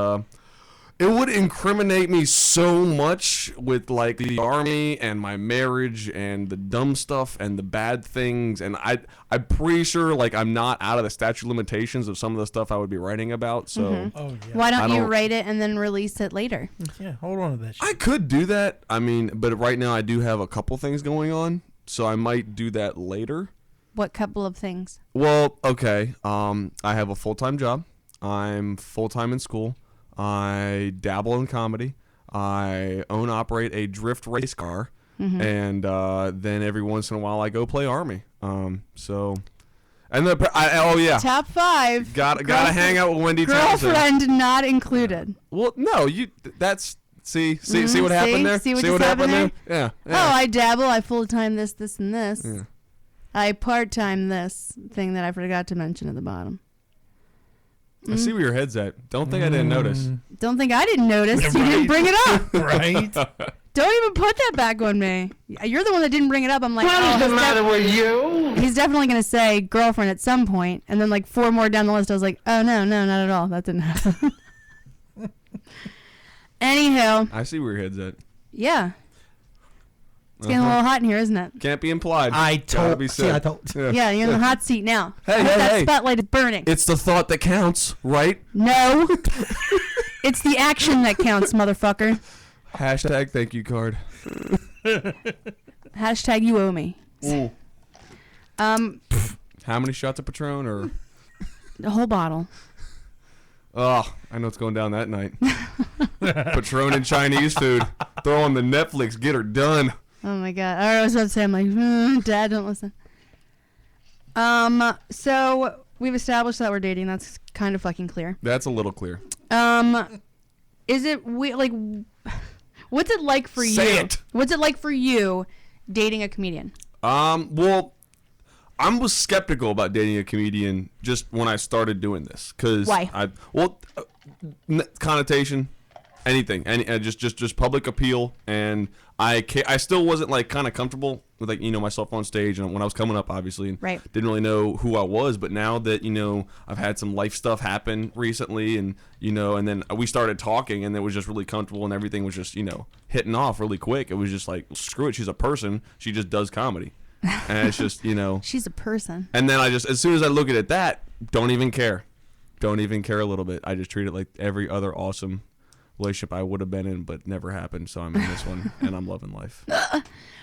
it would incriminate me so much with like the army and my marriage and the dumb stuff and the bad things, and I'm pretty sure like I'm not out of the statute of limitations of some of the stuff I would be writing about. So Why don't you write it and then release it later? Yeah, hold on to that shit. I could do that. I mean, but right now I do have a couple things going on, so I might do that later. What couple of things? Well, okay. I have a full-time job. I'm full-time in school. I dabble in comedy. I operate a drift race car, and then every once in a while I go play army. So, and Top 5. Gotta hang out with Wendy Townsend. Girlfriend not included. Well, no, that's see what happened there. See what happened there. Yeah. Oh, I dabble. I full time this, and this. Yeah. I part time this thing that I forgot to mention at the bottom. I see where your head's at. Don't think I didn't notice. Don't think I didn't notice. You didn't bring it up. Right? Don't even put that back on me. You're the one that didn't bring it up. I'm like, what is the matter with you? He's definitely going to say girlfriend at some point. And then like 4 more down the list, I was like, oh, no, not at all. That didn't happen. Anywho. I see where your head's at. Yeah. It's getting a little hot in here, isn't it? Can't be implied. I told. Yeah, you're in the hot seat now. Hey, that spotlight is burning. It's the thought that counts, right? No. It's the action that counts, motherfucker. Hashtag thank you card. Hashtag you owe me. Ooh. How many shots of Patron or? The whole bottle. Oh, I know it's going down that night. Patron and Chinese food. Throw on the Netflix. Get her done. Oh my god! I was about to say, I'm like, Dad, don't listen. So we've established that we're dating. That's kind of fucking clear. That's a little clear. Is it like? What's it like for you? Say it. What's it like for you dating a comedian? Well, I was skeptical about dating a comedian just when I started doing this. Why? Connotation, anything, just public appeal, and I still wasn't like kind of comfortable with like myself on stage, and when I was coming up, obviously, and Right. didn't really know who I was. But now that I've had some life stuff happen recently, and and then we started talking, and it was just really comfortable, and everything was just hitting off really quick. It was just like, screw it, she's a person, she just does comedy. And it's just, She's a person. And then as soon as I look at that, don't even care a little bit. I just treat it like every other awesome relationship I would have been in, but never happened. So I'm in this one, and I'm loving life.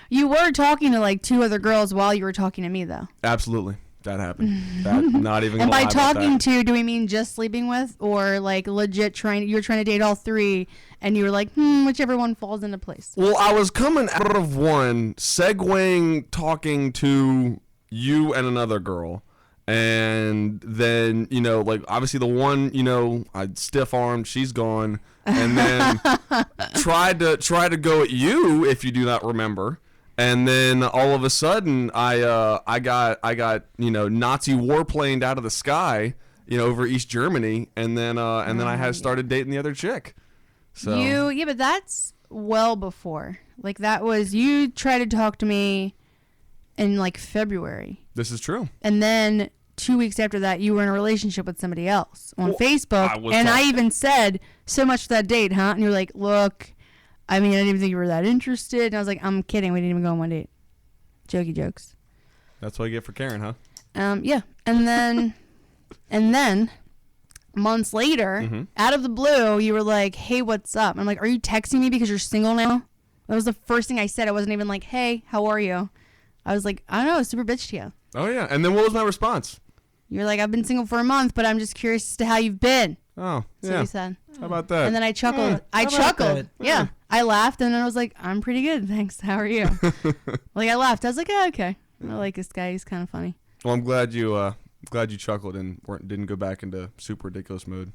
You were talking to like 2 other girls while you were talking to me, though. Absolutely. That happened. That, not even And gonna by lie about talking that. to, do we mean just sleeping with, or like legit you were trying to date all 3, and you were like, whichever one falls into place? Well, I was coming out of one, segueing, talking to you and another girl. And then, like, obviously the one, I stiff-armed, she's gone. And then tried to go at you, if you do not remember. And then all of a sudden, I got Nazi warplaned out of the sky, over East Germany. And then I had started dating the other chick. So Yeah, but that's well before. Like, that was, you tried to talk to me in like February. this is true. And then 2 weeks after that, you were in a relationship with somebody else on Facebook. I even said, so much for that date, huh? And you were like, look, I mean, I didn't even think you were that interested. And I was like, I'm kidding. We didn't even go on one date. Jokey jokes. That's what I get for Karen, huh? Yeah. And then months later, out of the blue, you were like, hey, what's up? I'm like, are you texting me because you're single now? That was the first thing I said. I wasn't even like, hey, how are you? I was like, I don't know, super bitch to you. Oh, yeah. And then what was my response? You're like, I've been single for a month, but I'm just curious as to how you've been. Oh, That's what you said. How about that? And then I chuckled. I about chuckled. that? Yeah. I laughed, and then I was like, I'm pretty good, thanks. How are you? Like, I laughed. I was like, yeah, okay. I like this guy. He's kind of funny. Well, I'm glad you chuckled and didn't go back into super ridiculous mode.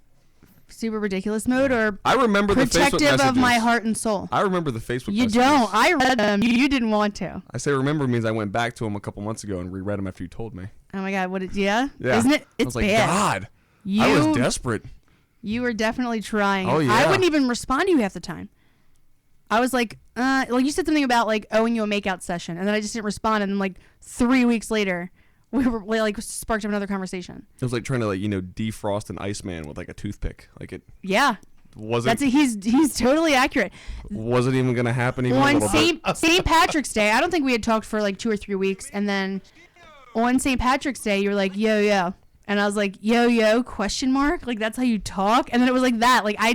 Super ridiculous mode, or I remember the Facebook protective messages. of my heart and soul? I remember the Facebook You messages. don't. I read them. You didn't want to. I say remember means I went back to them a couple months ago and reread them after you told me. Oh my God, yeah? Yeah. Isn't it? I It's was like, bad. God, You, I was desperate. You were definitely trying. Oh, yeah. I wouldn't even respond to you half the time. I was like you said something about like owing you a makeout session, and then I just didn't respond, and then like 3 weeks later, we like sparked up another conversation. It was like trying to defrost an Iceman with like a toothpick. Like it Yeah. wasn't. He's totally accurate. Wasn't even gonna happen even a On little bit. St. Patrick's Day, I don't think we had talked for like 2 or 3 weeks, and then on St. Patrick's Day, you were like, yo, yo. And I was like, yo, yo, question mark? Like, that's how you talk? And then it was like that. Like, I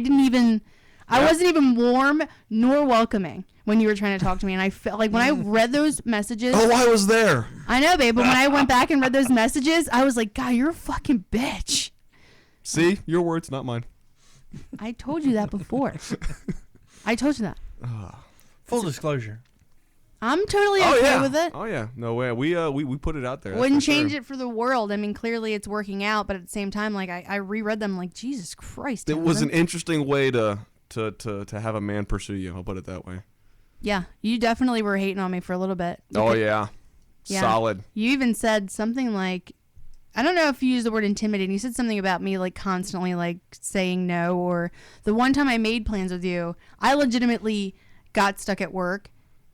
wasn't even warm nor welcoming when you were trying to talk to me. And I felt like when I read those messages. Oh, I was there. I know, babe. But when I went back and read those messages, I was like, God, you're a fucking bitch. See, your words, not mine. I told you that before. I told you that. Full disclosure. I'm totally okay with it. Oh yeah, no way. We put it out there. Wouldn't change it for the world. I mean, clearly it's working out, but at the same time, like I reread them, like Jesus Christ. It was an Townsend. interesting way to have a man pursue you. I'll put it that way. Yeah, you definitely were hating on me for a little bit. Oh yeah, Yeah. solid. You even said something like, I don't know if you used the word intimidating. You said something about me like constantly like saying no, or the one time I made plans with you, I legitimately got stuck at work.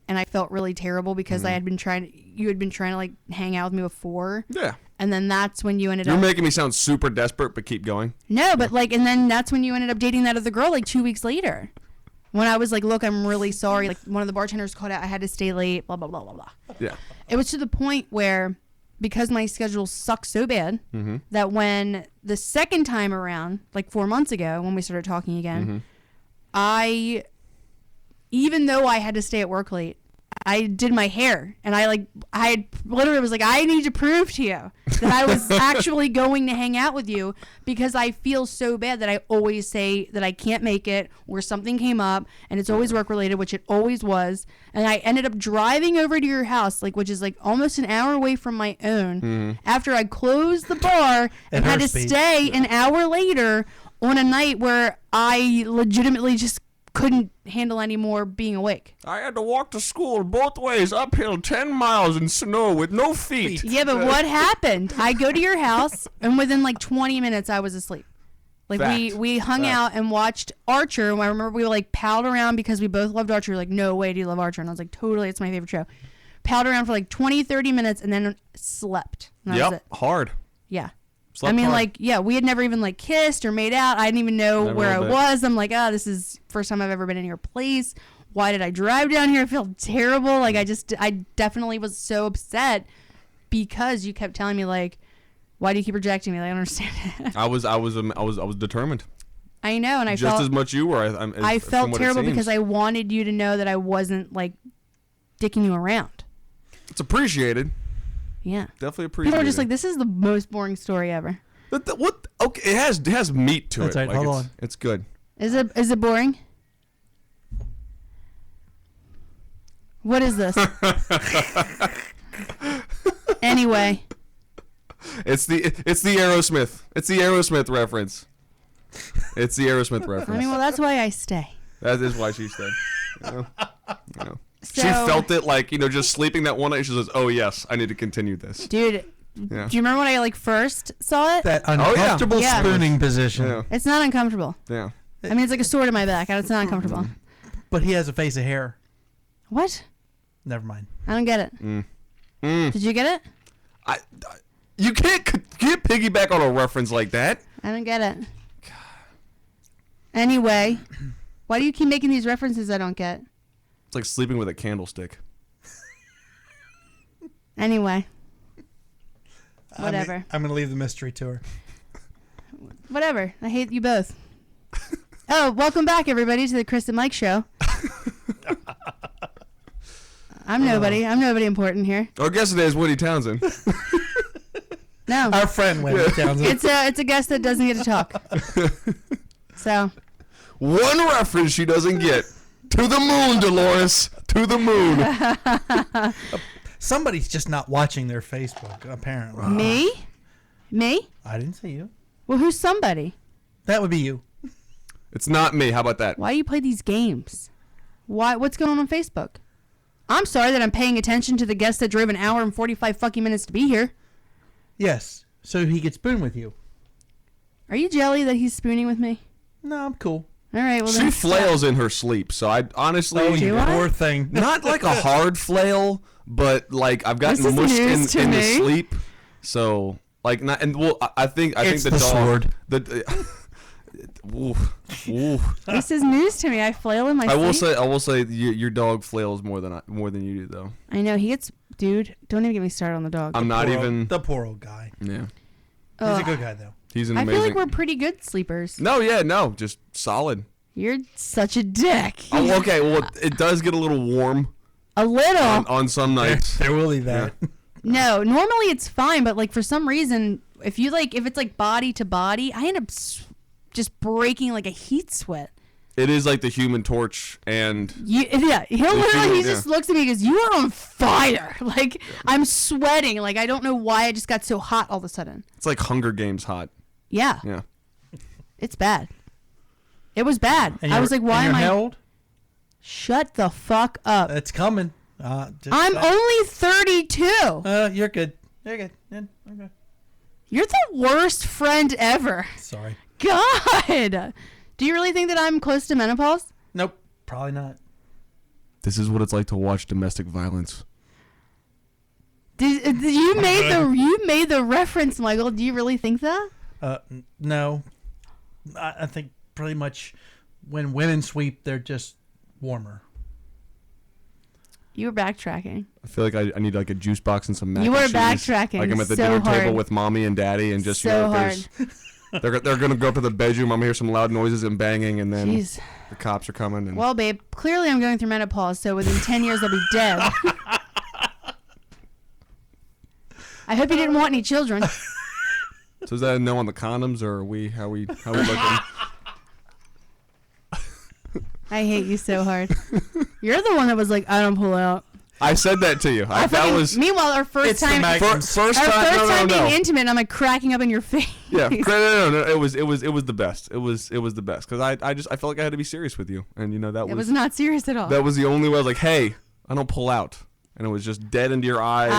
And I felt really terrible because you had been trying to like hang out with me before. Yeah. And then that's when you ended You're up. making me sound super desperate, but keep going. No, but like, and then that's when you ended up dating that other girl like 2 weeks later. When I was like, look, I'm really sorry. Like, one of the bartenders called out, I had to stay late, blah, blah, blah, blah, blah. Yeah. It was to the point where, because my schedule sucked so bad, that when the second time around, like 4 months ago, when we started talking again, even though I had to stay at work late, I did my hair, and I literally was like, I need to prove to you that I was actually going to hang out with you, because I feel so bad that I always say that I can't make it, or something came up, and it's always work related, which it always was. And I ended up driving over to your house, like, which is like almost an hour away from my own, after I closed the bar and had to stay an hour later on a night where I legitimately just couldn't handle any more being awake. I had to walk to school both ways, uphill 10 miles in snow with no feet. Yeah, but what happened? I go to your house, and within like 20 minutes, I was asleep. Like Fact. we hung Fact. out and watched Archer. And I remember we like palled around because we both loved Archer. Like, no way do you love Archer. And I was like, totally, it's my favorite show. Palled around for like 20, 30 minutes and then slept. And that was it. Hard. Yeah. Slept I mean, hard. like, yeah, we had never even like kissed or made out. I didn't even know Never where a I bit. was. I'm like, oh, this is first time I've ever been in your place. Why did I drive down here? I feel terrible. Like, I definitely was so upset because you kept telling me like, why do you keep rejecting me? Like, I don't understand it. I was determined. I know, and I Just felt as much you were. I from felt what it terrible seems. because I wanted you to know that I wasn't like dicking you around. It's appreciated. Yeah. Definitely appreciated. People are just like, this is the most boring story ever. What? Okay, it has meat to That's it. right, Like, hold it's, on. It's good. Is it boring? What is this? Anyway, It's the Aerosmith. It's the Aerosmith reference. It's the Aerosmith reference. I mean, well, that's why I stay. That is why she stayed. You know. So, She felt it like, just sleeping that one night. She says, "Oh yes, I need to continue this." dude, Yeah. do you remember when I like first saw it? That uncomfortable Yeah. spooning position. Yeah. It's not uncomfortable. Yeah. I mean, it's like a sword in my back. It's not uncomfortable. But he has a face of hair. What? Never mind. I don't get it. Did you get it? You can't piggyback on a reference like that. I don't get it. Anyway, why do you keep making these references I don't get? It's like sleeping with a candlestick. Anyway. Whatever. I'm going to leave the mystery to her. Whatever. I hate you both. Oh, welcome back, everybody, to the Chris and Mike show. I'm nobody. I'm nobody important here. Our guest today is Woody Townsend. No. Our friend Wendy Townsend. It's a guest that doesn't get to talk. So, One reference she doesn't get. To the moon, Dolores. To the moon. Somebody's just not watching their Facebook, apparently. me? I didn't say you. Well, who's somebody? That would be you. It's not me. How about that? Why do you play these games? What's going on Facebook? I'm sorry that I'm paying attention to the guest that drove an hour and 45 fucking minutes to be here. Yes. So he could spoon with you. Are you jelly that he's spooning with me? No, I'm cool. All right, well She then. flails in her sleep, so I honestly Oh, Do you I? poor thing. not like a hard flail, but like I've gotten This is mushed news to into me. sleep. So like not and well I think It's the the dog sword. Ooh. This is news to me. I flail in my I sleep. will say your dog flails more than you do though. I know he gets. Dude, don't even get me started on the dog. I'm not Poor even. old, the poor old guy. Yeah, He's Ugh. a good guy though. he's an I amazing. feel like we're pretty good sleepers. No, just solid. You're such a dick. Oh, okay, well it does get a little warm A little. on some nights. There will be that. No, normally it's fine, but like for some reason, if it's like body to body, I end up just breaking like a heat sweat. It is like the Human Torch, and He feeling, just looks at me and goes, "You are on fire!" Like I'm sweating. Like I don't know why I just got so hot all of a sudden. it's like Hunger Games hot. Yeah, Yeah. it's bad. It was bad. And I you're- was like, "Why and am you're I?" how old? Shut the fuck up. It's coming. I'm only 32. You're good. You're good. Yeah, okay. You're the worst friend ever. Sorry. God. Do you really think that I'm close to menopause? Nope. Probably not. This is what it's like to watch domestic violence. You made the reference, Michael. Do you really think that? No. I think pretty much when women sweep, they're just warmer. You were backtracking. I feel like I need like a juice box and some mac You and were cheese. backtracking Like I'm at the so dinner hard. table with mommy and daddy, and just So there's they're gonna go up to the bedroom. I'm gonna hear some loud noises and banging, and then Jeez. the cops are coming. And Well, babe, clearly I'm going through menopause, so within 10 years I'll be dead. I hope you didn't want any children. so is that a no on the condoms, or are we how we looking? I hate you so hard. You're the one that was like, I don't pull out. I said that to you. Meanwhile, our first It's the time, Magnums. first our time. first time No. being intimate, and I'm like cracking up in your face. Yeah, no. It was the best. It was the best because I felt like I had to be serious with you, and that It was not serious at all. that was the only way I was like, hey, I don't pull out, and it was just dead into your eyes.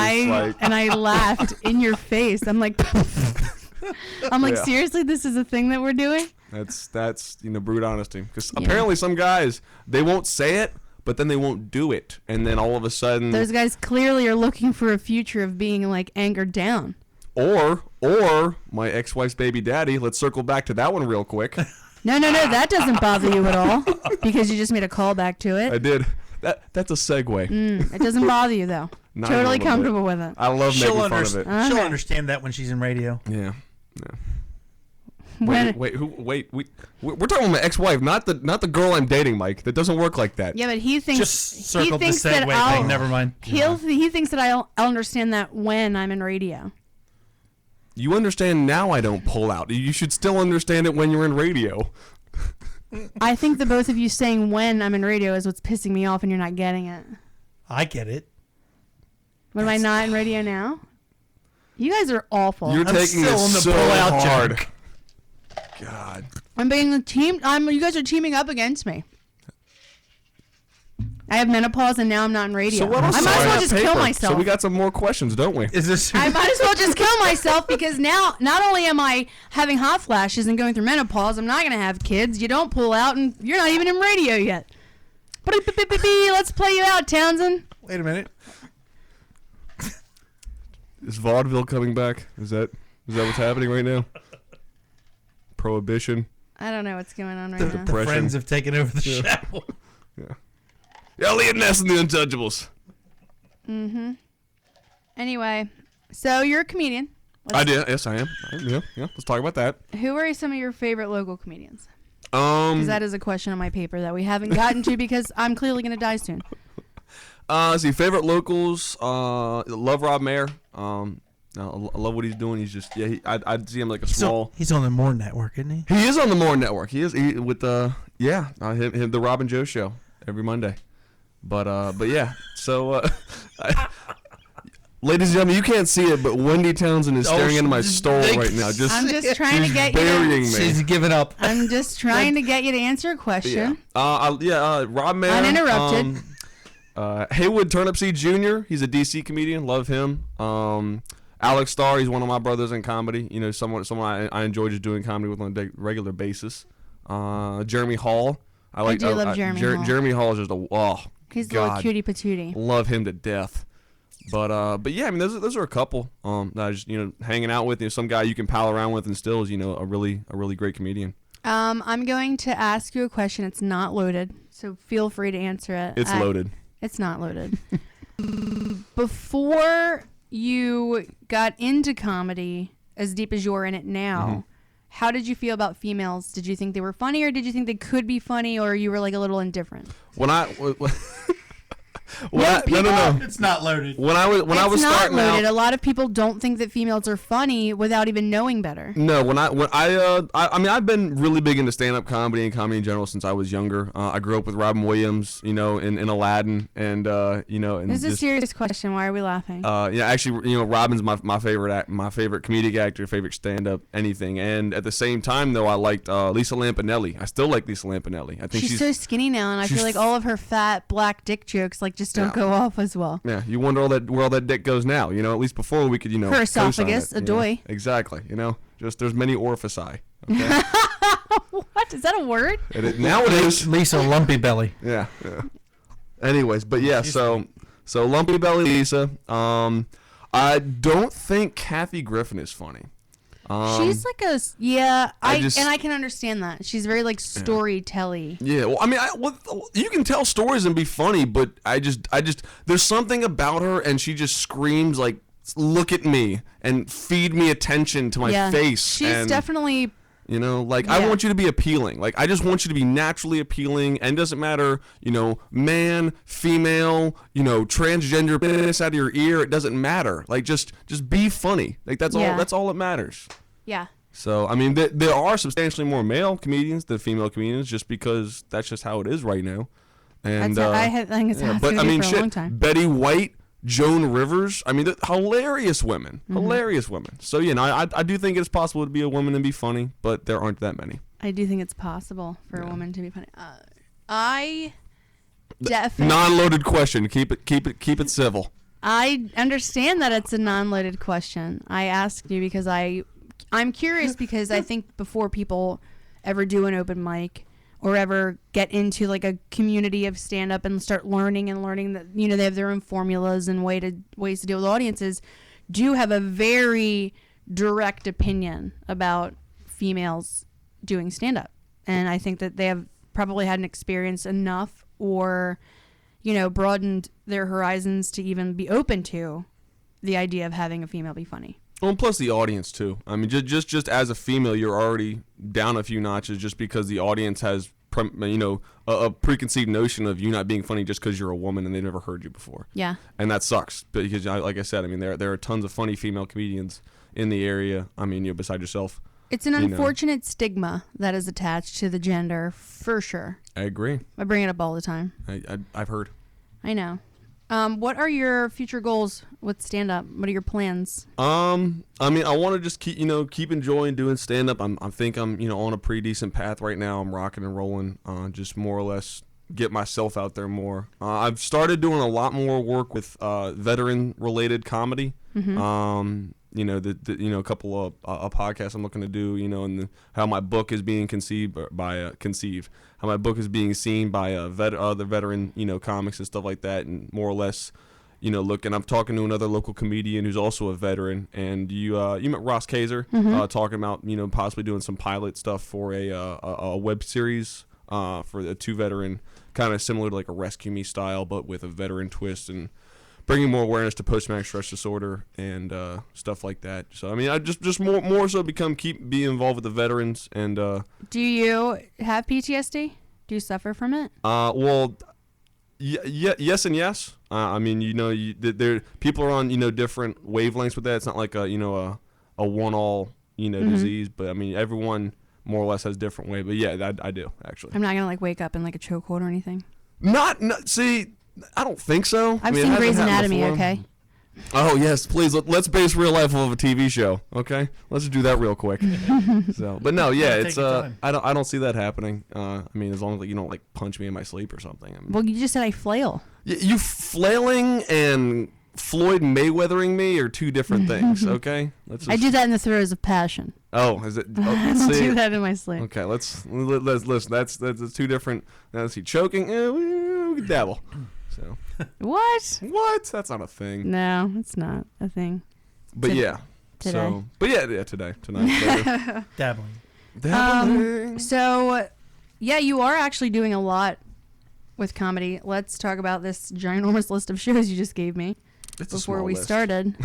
I laughed in your face. I'm like, Yeah. seriously, this is a thing that we're doing? That's brute honesty. Because apparently some guys, they won't say it, but then they won't do it, and then all of a sudden, Those guys clearly are looking for a future of being like anchored down. or my ex-wife's baby daddy. Let's circle back to that one real quick. No, that doesn't bother you at all because you just made a callback to I it. did. That's a segue. It doesn't bother you though. Not Totally a little comfortable with it. I love making fun of it. She'll Okay. understand that when she's in radio. Yeah. When- Wait. We're talking about my ex-wife, not the girl I'm dating, Mike. That doesn't work like that. Yeah, but he thinks Just circle the thinks that segue I'll- thing. Never mind. he thinks that I'll understand that when I'm in radio. You understand now I don't pull out. You should still understand it when you're in radio. I think the both of you saying when I'm in radio is what's pissing me off, and you're not getting it. I get it. What am I not in radio now? You guys are awful. You're I'm taking still this on the so pull-out hard. joke. God. I'm being a team. You guys are teaming up against me. I have menopause and now I'm not in radio. So what else I is might on as well that just kill paper? myself. So we got some more questions, don't we? Is this? I might as well just kill myself because now not only am I having hot flashes and going through menopause, I'm not going to have kids. You don't pull out and you're not even in radio yet. Let's play you out, Townsend. Wait a minute. Is vaudeville coming back? Is that what's happening right now? Prohibition. I don't know what's going on right The now. Depression. friends have taken over the show. Elliot Ness and the Untouchables. Anyway, so you're a comedian. I did. Yes, I am. Yeah. Let's talk about that. Who are some of your favorite local comedians? Because that is a question on my paper that we haven't gotten to because I'm clearly going to die soon. Let's see, favorite locals. Love Rob Mayer. I love what he's doing. He's just I'd see him like a small. He's on the More Network, isn't he? He is on the More Network. He is with the the Rob and Joe show every Monday. But yeah. So, ladies and gentlemen, you can't see it, but Wendy Townsend is staring into my stole right now. I'm just trying to she's get you burying me. She's given up. I'm just trying to get you to answer a question. Rob Mayer. Uninterrupted. Haywood Turnipseed Jr. He's a DC comedian. Love him. Alex Starr. He's one of my brothers in comedy. You know, someone I enjoy just doing comedy with on a regular basis. Jeremy Hall. I do love Jeremy Hall. Jeremy Hall is just He's a little God. cutie patootie. Love him to death. But yeah, I mean, those are a couple that I just hanging out with. Some guy you can pal around with and still is a really great comedian. I'm going to ask you a question. It's not loaded, so feel free to answer it. It's loaded. It's not loaded. Before you got into comedy as deep as you're in it now, how did you feel about females? Did you think they were funny, or did you think they could be funny, or you were like a little indifferent? No. It's not loaded. When I was It's not starting loaded. out, A lot of people don't think that females are funny without even knowing better. no, I mean, I've been really big into stand-up comedy and comedy in general since I was younger. I grew up with Robin Williams, in Aladdin, and and This is a just, serious question. Why are we laughing? actually, Robin's my favorite comedic actor, favorite stand-up, anything. And at the same time, though, I liked Lisa Lampanelli. I still like Lisa Lampanelli. I think she's so skinny now, and I feel like all of her fat black dick jokes just don't go off as well. Yeah, you wonder where all that dick goes now. At least before we could, her esophagus, co-sign it, a doy. Exactly. Just there's many orifici. Okay? What is that a word? Now it is. Lisa Lumpy Belly. Yeah. Anyways, but yeah, so Lumpy Belly Lisa. I don't think Kathy Griffin is funny. She's like I can understand that. She's very storytelling. Yeah, well, I mean, you can tell stories and be funny, but I just, there's something about her, and she just screams like, "Look at me and feed me attention to my face." She's definitely. I want you to be appealing. I just want you to be naturally appealing, and it doesn't matter, man, female, transgender, penis out of your ear. It doesn't matter. Just be funny. That's all. That's all that matters. Yeah. So I mean, there are substantially more male comedians than female comedians, just because that's just how it is right now. And I think it's but gonna I be mean, for a shit. long time. Betty White, Joan Rivers. I mean, hilarious women. Hilarious women. So I do think it's possible to be a woman and be funny, but there aren't that many. I do think it's possible for a woman to be funny. I definitely Non-loaded question. Keep it civil. I understand that it's a non-loaded question. I asked you because I'm curious because I think before people ever do an open mic or ever get into like a community of stand-up and start learning that they have their own formulas and ways to deal with audiences, do have a very direct opinion about females doing stand-up. And I think that they have probably hadn't experienced enough or broadened their horizons to even be open to the idea of having a female be funny. Well, and plus the audience too. I mean, just as a female, you're already down a few notches just because the audience has a preconceived notion of you not being funny just because you're a woman and they've never heard you before. Yeah. And that sucks because, like I said, I mean there are tons of funny female comedians in the area. I mean, beside yourself. It's an unfortunate stigma that is attached to the gender, for sure. I agree. I bring it up all the time. I've heard. I know. What are your future goals with stand-up? What are your plans? I mean, I want to just keep enjoying doing stand-up. I think I'm on a pretty decent path right now. I'm rocking and rolling. Just more or less get myself out there more. I've started doing a lot more work with veteran-related comedy. Mm-hmm. A couple of podcasts I'm looking to do, and how my book is being how my book is being seen by other veteran, comics and stuff like that, and more or less, and I'm talking to another local comedian who's also a veteran, and you met Ross Kaiser, talking about, possibly doing some pilot stuff for a web series for the two veteran, kind of similar to like a Rescue Me style, but with a veteran twist and bringing more awareness to post-traumatic stress disorder and stuff like that. So I mean, I just more so be involved with the veterans and. Do you have PTSD? Do you suffer from it? Well, yes and yes. I mean, there people are on different wavelengths with that. It's not like a one-all disease, but I mean everyone more or less has different way. But yeah, I do actually. I'm not gonna like wake up in like a chokehold or anything. See. I don't think so. I've seen Grey's Anatomy, okay? Oh, yes, please. Let's base real life off of a TV show, okay? Let's do that real quick. But no, yeah, it's I don't see that happening. I mean, as long as you don't like punch me in my sleep or something. I mean, well, you just said I flail. You flailing and Floyd Mayweathering me are two different things, okay? I do that in the throes of passion. Oh, is it? I don't do that in my sleep. Okay, let's listen. That's two different. Let's see, choking. We can dabble. So. What? That's not a thing. No, it's not a thing. But yeah. Today. So, but yeah, tonight. Dabbling. So, yeah, you are actually doing a lot with comedy. Let's talk about this ginormous list of shows you just gave me before we started.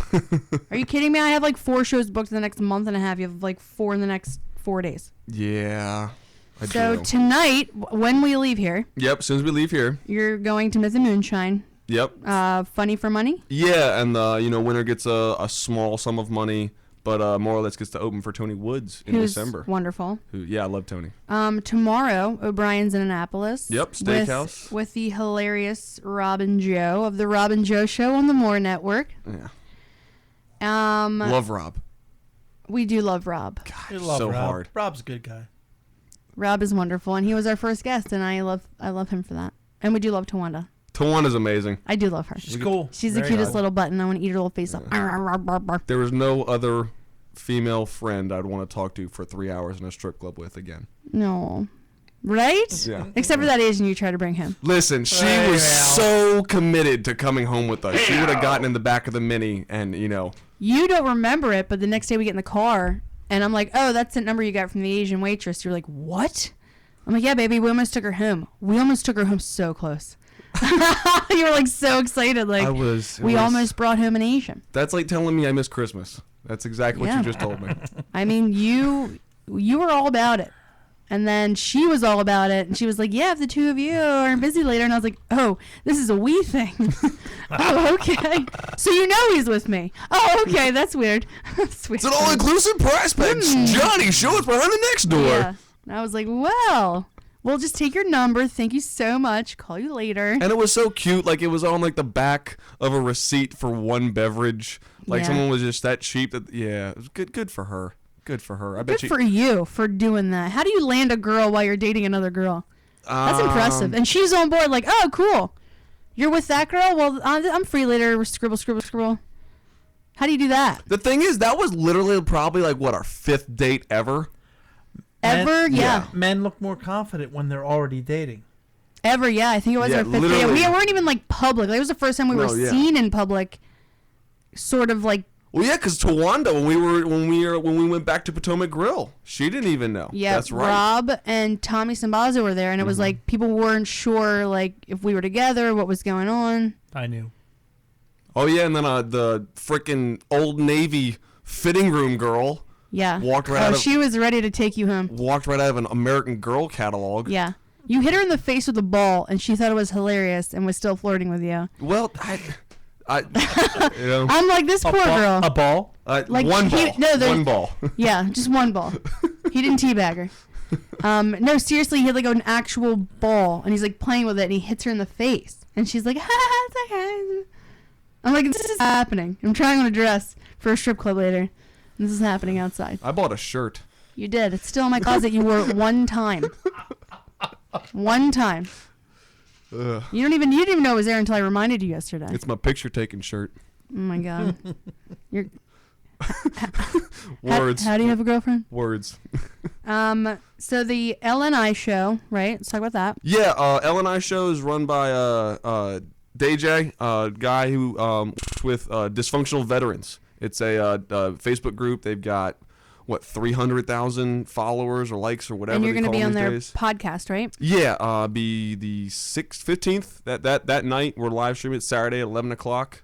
Are you kidding me? I have like 4 shows booked in the next month and a half. You have like 4 in the next 4 days. Yeah. So tonight, when we leave here. Yep, as soon as we leave here. You're going to Myth and Moonshine. Yep. Funny for money? Yeah, and winner gets a small sum of money, but more or less gets to open for Tony Woods in December. Wonderful. I love Tony. Tomorrow, O'Brien's in Annapolis. Yep, steakhouse. With the hilarious Rob and Joe of the Rob and Joe Show on the More Network. Yeah. Love Rob. We do love Rob. God, so Rob. hard. Rob's a good guy. Rob is wonderful, and he was our first guest, and I love him for that. And we do love Tawanda. Tawanda's amazing. I do love her. She's cool. She's the cutest little button. I want to eat her little face up. There was no other female friend I'd want to talk to for 3 hours in a strip club with again. No. Right? Yeah. Except for that Asian you tried to bring him. Listen, she was so committed to coming home with us. She would have gotten in the back of the Mini and, You don't remember it, but the next day we get in the car, and I'm like, oh, that's the number you got from the Asian waitress. You're like, what? I'm like, yeah, baby, we almost took her home. We almost took her home so close. You were like so excited. Like, we almost brought home an Asian. That's like telling me I miss Christmas. That's exactly what you just told me. I mean, you were all about it. And then she was all about it. And she was like, yeah, if the two of you are busy later. And I was like, oh, this is a we thing. Oh, okay. So he's with me. Oh, okay. That's weird. That's weird. It's an all-inclusive prospect. Johnny, show us behind the next door. Yeah. And I was like, well, We'll just take your number. Thank you so much. Call you later. And it was so cute. Like, it was on, like, the back of a receipt for one beverage. Like, Yeah. someone was just that cheap. That it was good for her. Good for her. I bet Good for you for doing that. How do you land a girl while you're dating another girl? That's impressive. And she's on board like, oh, cool. You're with that girl? Well, I'm free later. Scribble, scribble, scribble. How do you do that? The thing is, that was literally probably, like, what, our 5th date ever? Ever? Yeah. Men look more confident when they're already dating. Ever, yeah. I think it was Yeah, our 5th date. literally. We weren't even, like, public. Like, it was the first time we were seen in public. Sort of, like, Well, yeah, because Tawanda, when we went back to Potomac Grill, she didn't even know. yeah, That's right. Rob and Tommy Sambaza were there, and it was like people weren't sure, like, if we were together, what was going on. I knew. Oh, yeah, and then the frickin' Old Navy fitting room girl Yeah. Walked right out of- she was ready to take you home. walked right out of an American Girl catalog. Yeah. You hit her in the face with a ball, and she thought it was hilarious and was still flirting with you. Well, I you know, I'm like, this poor girl. A ball? Like, one ball. no, there's- One ball. Yeah, just one ball. He didn't teabag her. No, seriously, he had like an actual ball, and he's like playing with it, and he hits her in the face, and she's like, "Ha, it's okay." I'm like, this is happening. I'm trying on a dress for a strip club later. This is happening outside. I bought a shirt. You did. It's still in my closet. You wore it one time. One time. Ugh. You didn't even know it was there until I reminded you yesterday. It's my picture taking shirt. Oh my god. You're. Words. How do you have a girlfriend? Words. So the LNI show, right? Let's talk about that. Yeah, L&I show is run by DJ, guy who with Dysfunctional Veterans. It's a Facebook group. They've got 300,000 followers or likes or whatever. And you're going to be on their days. podcast, right? Yeah, be the 15th. That night we're live streaming. It's Saturday at 11 o'clock.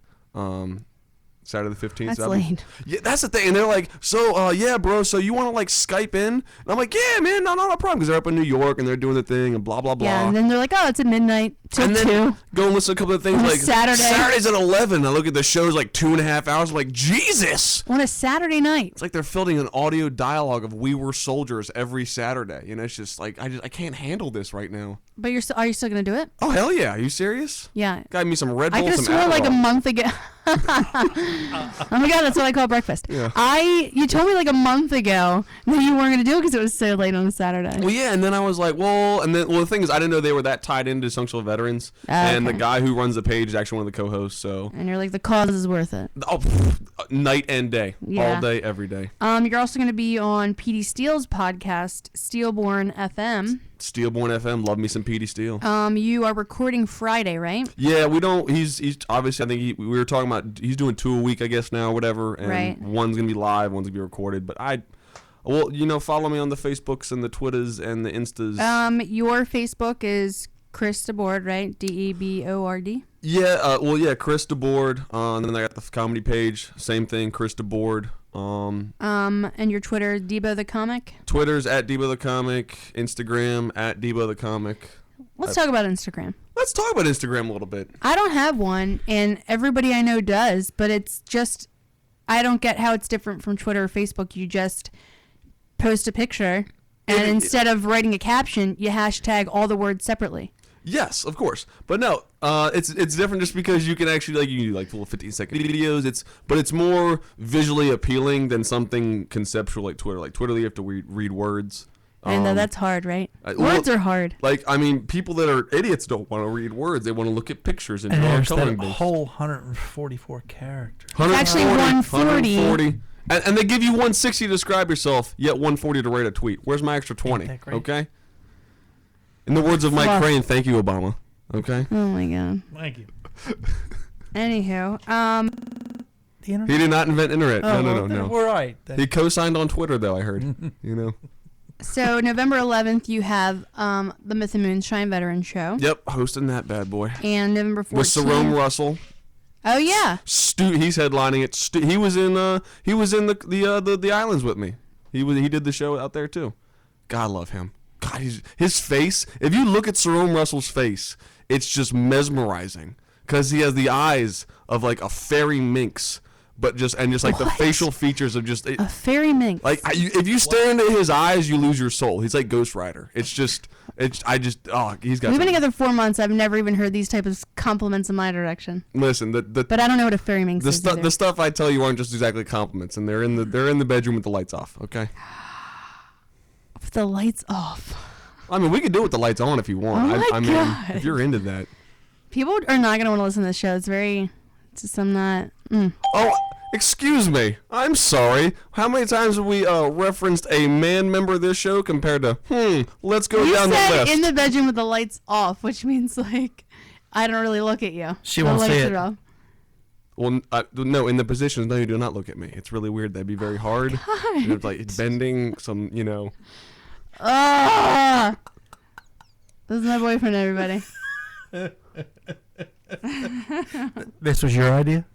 Saturday the 15th. That's so late. Yeah, that's the thing. And they're like, so, yeah, bro, so you want to, like, Skype in? And I'm like, yeah, man, not a problem. Because they're up in New York, and they're doing the thing, and blah, blah, blah. Yeah, and then they're like, oh, it's at midnight till and then 2. go and listen to a couple of things. On a Like, Saturday. Saturday's at 11. I look at the show's, like, 2.5 hours. I'm like, Jesus! On a Saturday night. It's like they're filming an audio dialogue of We Were Soldiers every Saturday. You know, it's just, like, I can't handle this right now. But are you still going to do it? Oh, hell yeah. Are you serious? Yeah. Got me some Red Bull, I could have some sworn like a Adderall. month ago. Oh my god, that's what I call breakfast. Yeah. You told me like a month ago that you weren't gonna do it because it was so late on a Saturday. Well, yeah, and then I was like, the thing is, I didn't know they were that tied into Dysfunctional Veterans, and the Okay. guy who runs the page is actually one of the co-hosts, so... And you're like, the cause is worth it. Oh, night and day. Yeah. All day, every day. You're also gonna be on PD Steele's podcast, Steelborn FM. Steelborn FM, love me some Petey Steel. You are recording Friday, right? Yeah, we don't. He's obviously. I think we were talking about. He's doing 2 a week, I guess now, whatever. And Right. one's gonna be live, one's gonna be recorded. But follow me on the Facebooks and the Twitters and the Instas. Your Facebook is Chris DeBord, right? DeBord. Yeah. Chris DeBord. And then I got the comedy page. Same thing, Chris DeBord. And your Twitter is Debo the Comic. Twitter's at Debo the Comic. Instagram at Debo the Comic. Let's talk about Instagram. Let's talk about Instagram a little bit. I don't have one, and everybody I know does, but it's just, I don't get how it's different from Twitter or Facebook. You just post a picture, and instead of writing a caption, you hashtag all the words separately. Yes, of course, but no, it's different just because you can actually you can do like little 15-second videos. But it's more visually appealing than something conceptual like Twitter. Like Twitter, you have to read words. I know that's hard, right? well, Words are hard. Like, I mean, people that are idiots don't want to read words. They want to look at pictures and And draw there's coloring that books. whole 144 characters. Actually 140. 140. And they give you 160 to describe yourself, yet 140 to write a tweet. Where's my extra 20? that great? Okay? In the words of Mike Fluff. Crane, thank you, Obama. Okay? Oh my god. Thank you. Anywho, The internet? He did not invent internet. Oh, No. well, then we're right. He co-signed on Twitter, though, I heard. You know? so November 11th, you have the Myth and Moonshine Veteran Show. Yep, hosting that bad boy. And November 14th. With Sarome Russell. Oh yeah. He's headlining it. He was in the islands with me. He did the show out there too. God, I love him. God, his face. If you look at Sarome Russell's face, it's just mesmerizing because he has the eyes of like a fairy minx, but just like the What? facial features of just A fairy minx. like if you stare into his eyes, you lose your soul. He's like Ghost Rider. He's got. We've been something. together 4 months. I've never even heard these type of compliments in my direction. Listen, But I don't know what a fairy minx is. either. the stuff I tell you aren't just exactly compliments, and they're in the bedroom with the lights off. Okay. With the lights off. I mean, we could do it with the lights on if you want. Oh my I mean, God. if you're into that. People are not going to want to listen to this show. It's just, I'm not. Oh, excuse me. I'm sorry. How many times have we referenced a man member of this show compared to, let's go You down the said list. in the bedroom with the lights off, which means, like, I don't really look at you. She The won't lights see are it. off. Well, no, in the positions, no, you do not look at me. It's really weird. That'd be very hard. And it's like it's bending some, Ah! This is my boyfriend, everybody. This was your idea?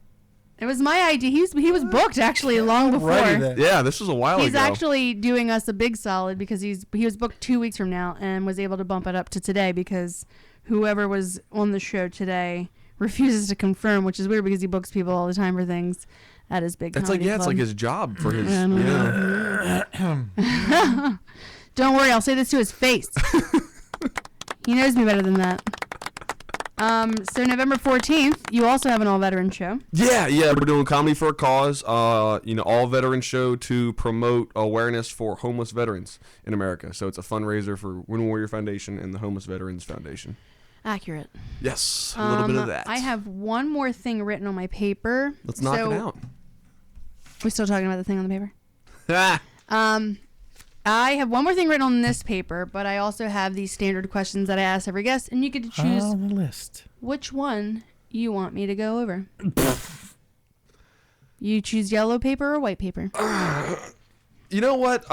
It was my idea. He was booked actually long before. Righty then. Yeah, this was a while He's ago. actually doing us a big solid because he was booked 2 weeks from now and was able to bump it up to today because whoever was on the show today refuses to confirm, which is weird because he books people all the time for things at his big It's like, comedy it's club. like his job for his, I don't know. Don't worry, I'll say this to his face. He knows me better than that. So November 14th, you also have an all-veteran show. Yeah, we're doing Comedy for a Cause, all veteran show to promote awareness for homeless veterans in America. So it's a fundraiser for Wounded Warrior Foundation and the Homeless Veterans Foundation. Accurate. Yes, a little bit of that. I have one more thing written on my paper. Let's knock it out. We're still talking about the thing on the paper? Ah. I have one more thing written on this paper, but I also have these standard questions that I ask every guest, and you get to choose On the list. which one you want me to go over. You choose yellow paper or white paper. You know what?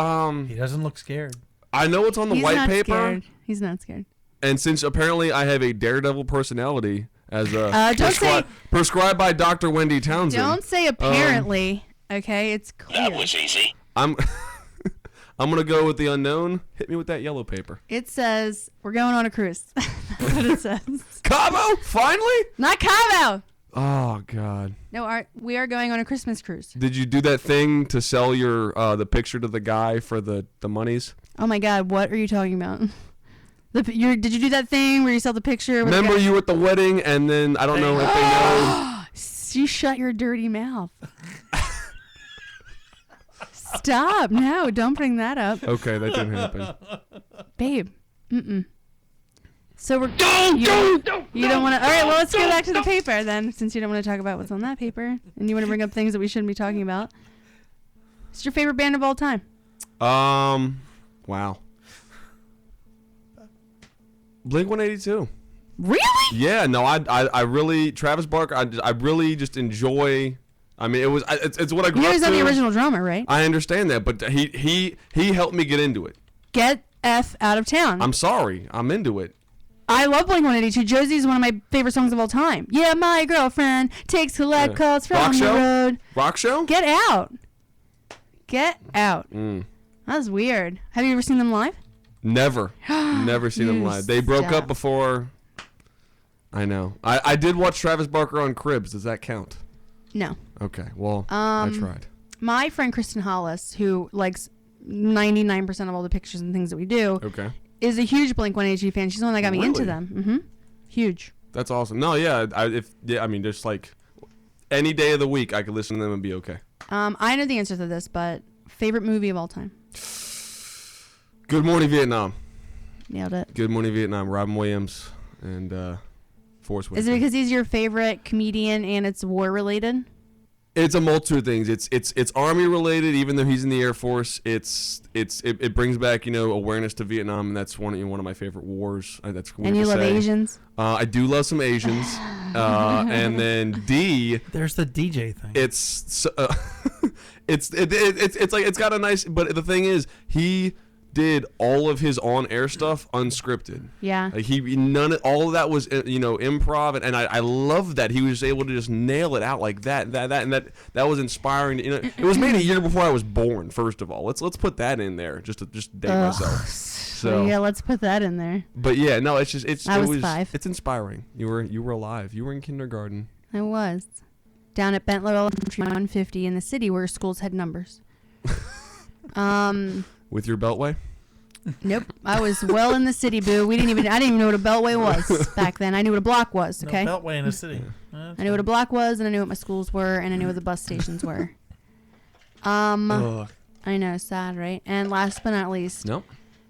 He doesn't look scared. I know it's on the He's white not paper, scared. He's not scared. and since apparently I have a daredevil personality, as Don't say- prescribed by Dr. Wendy Townsend. Don't say apparently. Okay, it's clear. That was easy. I'm gonna go with the unknown. Hit me with that yellow paper. It says we're going on a cruise. That's what it says. Cabo, finally! Not Cabo. Oh God. No, we are going on a Christmas cruise. Did you do that thing to sell your the picture to the guy for the monies? Oh my God, what are you talking about? Did you do that thing where you sell the picture? With Remember the guy? you were at the wedding, and then I don't know if they know. You shut your dirty mouth. Stop. No, don't bring that up. Okay, that didn't happen. Babe. Mm-mm. So we're... You don't want to... All right, well, let's go back to the paper then, since you don't want to talk about what's on that paper, and you want to bring up things that we shouldn't be talking about. What's your favorite band of all time? Wow. Blink-182. Really? Yeah, no, I really Travis Barker. I really just enjoy. I mean, it's what I grew You know up he's not to. the original drummer, right? I understand that, but he helped me get into it. Get F out of town. I'm sorry, I'm into it. I love Blink-182. Josie is one of my favorite songs of all time. Yeah, my girlfriend takes collect calls from Rock the show? road. Rock show? Get out. Get out. Mm. That's weird. Have you ever seen them live? Never seen them You live. They broke stop. up before. I know. I did watch Travis Barker on Cribs. Does that count? No. Okay. Well, I tried. My friend Kristen Hollis, who likes 99% of all the pictures and things that we do, Okay. is a huge Blink-182 fan. She's the one that got me into Really? them. Mm-hmm. Huge. That's awesome. No, yeah. I mean, just like any day of the week, I could listen to them and be okay. I know the answer to this, but favorite movie of all time? Good Morning Vietnam. Nailed it. Good Morning Vietnam. Robin Williams and Forrest Whitaker. Is it because he's your favorite comedian and it's war related? It's a multitude of things. It's Army related, even though he's in the Air Force. It brings back awareness to Vietnam, and that's one of my favorite wars. That's weird And you to love say. Asians? I do love some Asians, and then D. There's the DJ thing. It's like it's got a nice. But the thing is, he did all of his on-air stuff unscripted. Yeah. Like all of that was improv, and I love that he was able to just nail it out like that that was inspiring. It was made a year before I was born. First of all, let's put that in there just to date myself. So yeah, let's put that in there. But yeah, no, I was 5. It's inspiring. You were alive. You were in kindergarten. I was. down at Bentlow Elementary 150 in the city where schools had numbers. With your beltway? Nope. I was well in the city, boo. I didn't even know what a beltway was back then. I knew what a block was, okay? No beltway in the city. I knew what a block was, and I knew what my schools were, and I knew what the bus stations were. Ugh. I know, sad, right? And last but not least, Nope.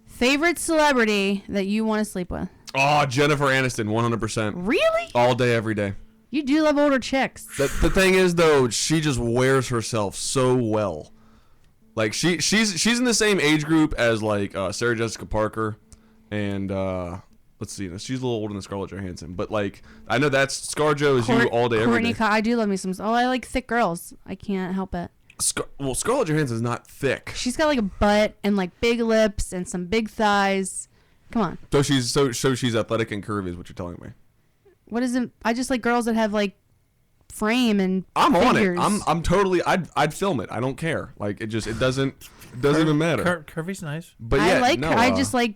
favorite celebrity that you want to sleep with? Oh, Jennifer Aniston, 100%. Really? All day, every day. You do love older chicks. The thing is, though, she just wears herself so well. Like, she's in the same age group as, like, Sarah Jessica Parker. And, let's see. She's a little older than Scarlett Johansson. But, like, I know that's ScarJo is you all day, every day. I do love me some. Oh, I like thick girls. I can't help it. Well, Scarlett Johansson's not thick. She's got, like, a butt and, like, big lips and some big thighs. Come on. So she's athletic and curvy is what you're telling me. What is it? I just like girls that have, like, frame and I'm figures. on it. I'm totally. I'd film it. I don't care. Like it doesn't even matter. Curvy's nice. But yeah, I just like,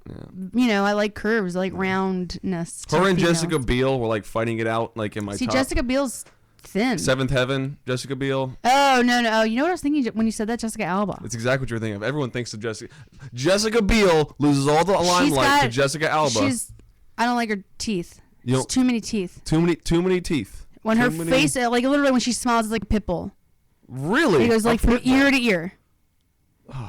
you know, I like curves, I like roundness. Her and Jessica Biel were like fighting it out, like in my top. Jessica Biel's thin. Seventh Heaven, Jessica Biel. Oh no! You know what I was thinking when you said that? Jessica Alba. It's exactly what you're thinking of. Everyone thinks of Jessica. Jessica Biel loses all the limelight to Jessica Alba. I don't like her teeth. Too many teeth. Too many teeth. When her face, like literally when she smiles, it's like a pit bull. Really? It goes like from ear to ear.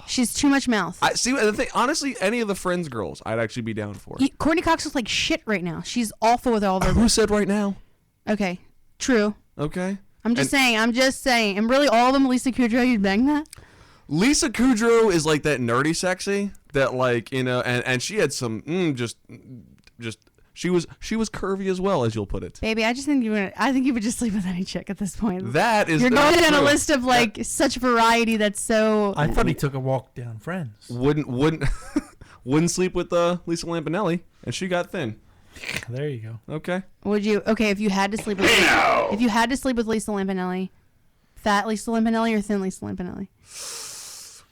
She's too much mouth. I see. The thing, honestly, any of the Friends girls, I'd actually be down for. Courtney Cox looks like shit right now. She's awful with all of her. Who said right now? Okay, true. Okay. I'm just saying. And really, all of them, Lisa Kudrow, you'd bang that? Lisa Kudrow is like that nerdy sexy that like, you know, and she had some just she was curvy as well, as you'll put it. Baby, I think you would just sleep with any chick at this point. That is. You're going down a list of like such variety that's so. I thought he took a walk down Friends. Wouldn't sleep with Lisa Lampanelli, and she got thin. There you go. Okay. Would you? Okay, if you had to sleep with Lisa Lampanelli, fat Lisa Lampanelli or thin Lisa Lampanelli?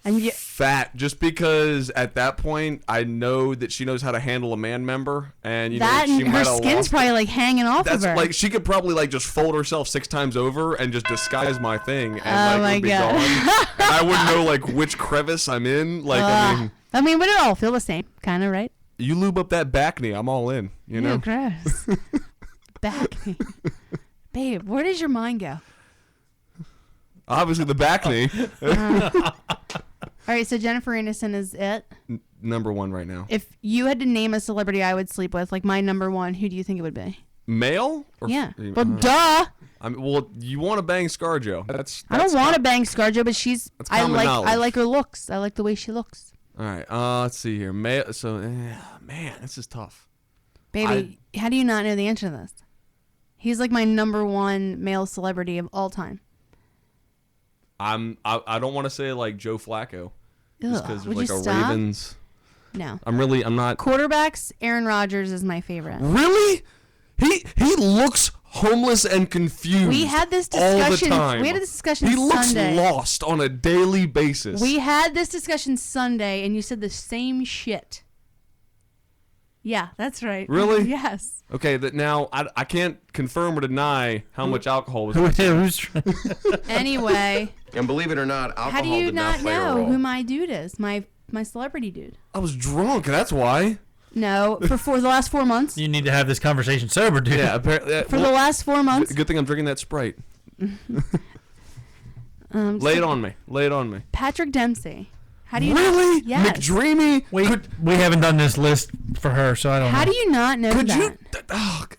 And fat, just because at that point I know that she knows how to handle a man member, and you know she her skin's probably like hanging off of her. That's like she could probably like just fold herself 6 times over and just disguise my thing, and like would be gone. And I wouldn't know like which crevice I'm in. Like I mean, would it all feel the same, kind of, right? You lube up that back knee, I'm all in. You know, gross. Back knee, babe. Where does your mind go? Obviously, the back knee. All right, so Jennifer Aniston is it. Number 1 right now. If you had to name a celebrity I would sleep with, like my number 1, who do you think it would be? Male? Yeah. Well, duh. I mean, well, you want to bang ScarJo? That's I don't want to bang ScarJo, but she's. I like her looks. I like the way she looks. All right. Let's see here. Male. So, man, this is tough. Baby, how do you not know the answer to this? He's like my number 1 male celebrity of all time. I don't want to say like Joe Flacco. Just because there's like a stop? Ravens. No. I'm not. Quarterbacks, Aaron Rodgers is my favorite. Really? He looks homeless and confused. We had this discussion. All the time. We had this discussion He Sunday. looks lost on a daily basis. We had this discussion Sunday, and you said the same shit. Yeah, that's right. Really? Yes. Okay, now I can't confirm or deny how much alcohol was. Anyway. And believe it or not, alcohol how do you did not play a know role. who my dude is? My celebrity dude. I was drunk. That's why. No, for the last 4 months. You need to have this conversation sober, dude. Yeah, apparently. For the last 4 months. Good thing I'm drinking that Sprite. Lay it on me. Patrick Dempsey. How do you really? Know? Yes. McDreamy? We haven't done this list for her, so I don't know. How do you not know that?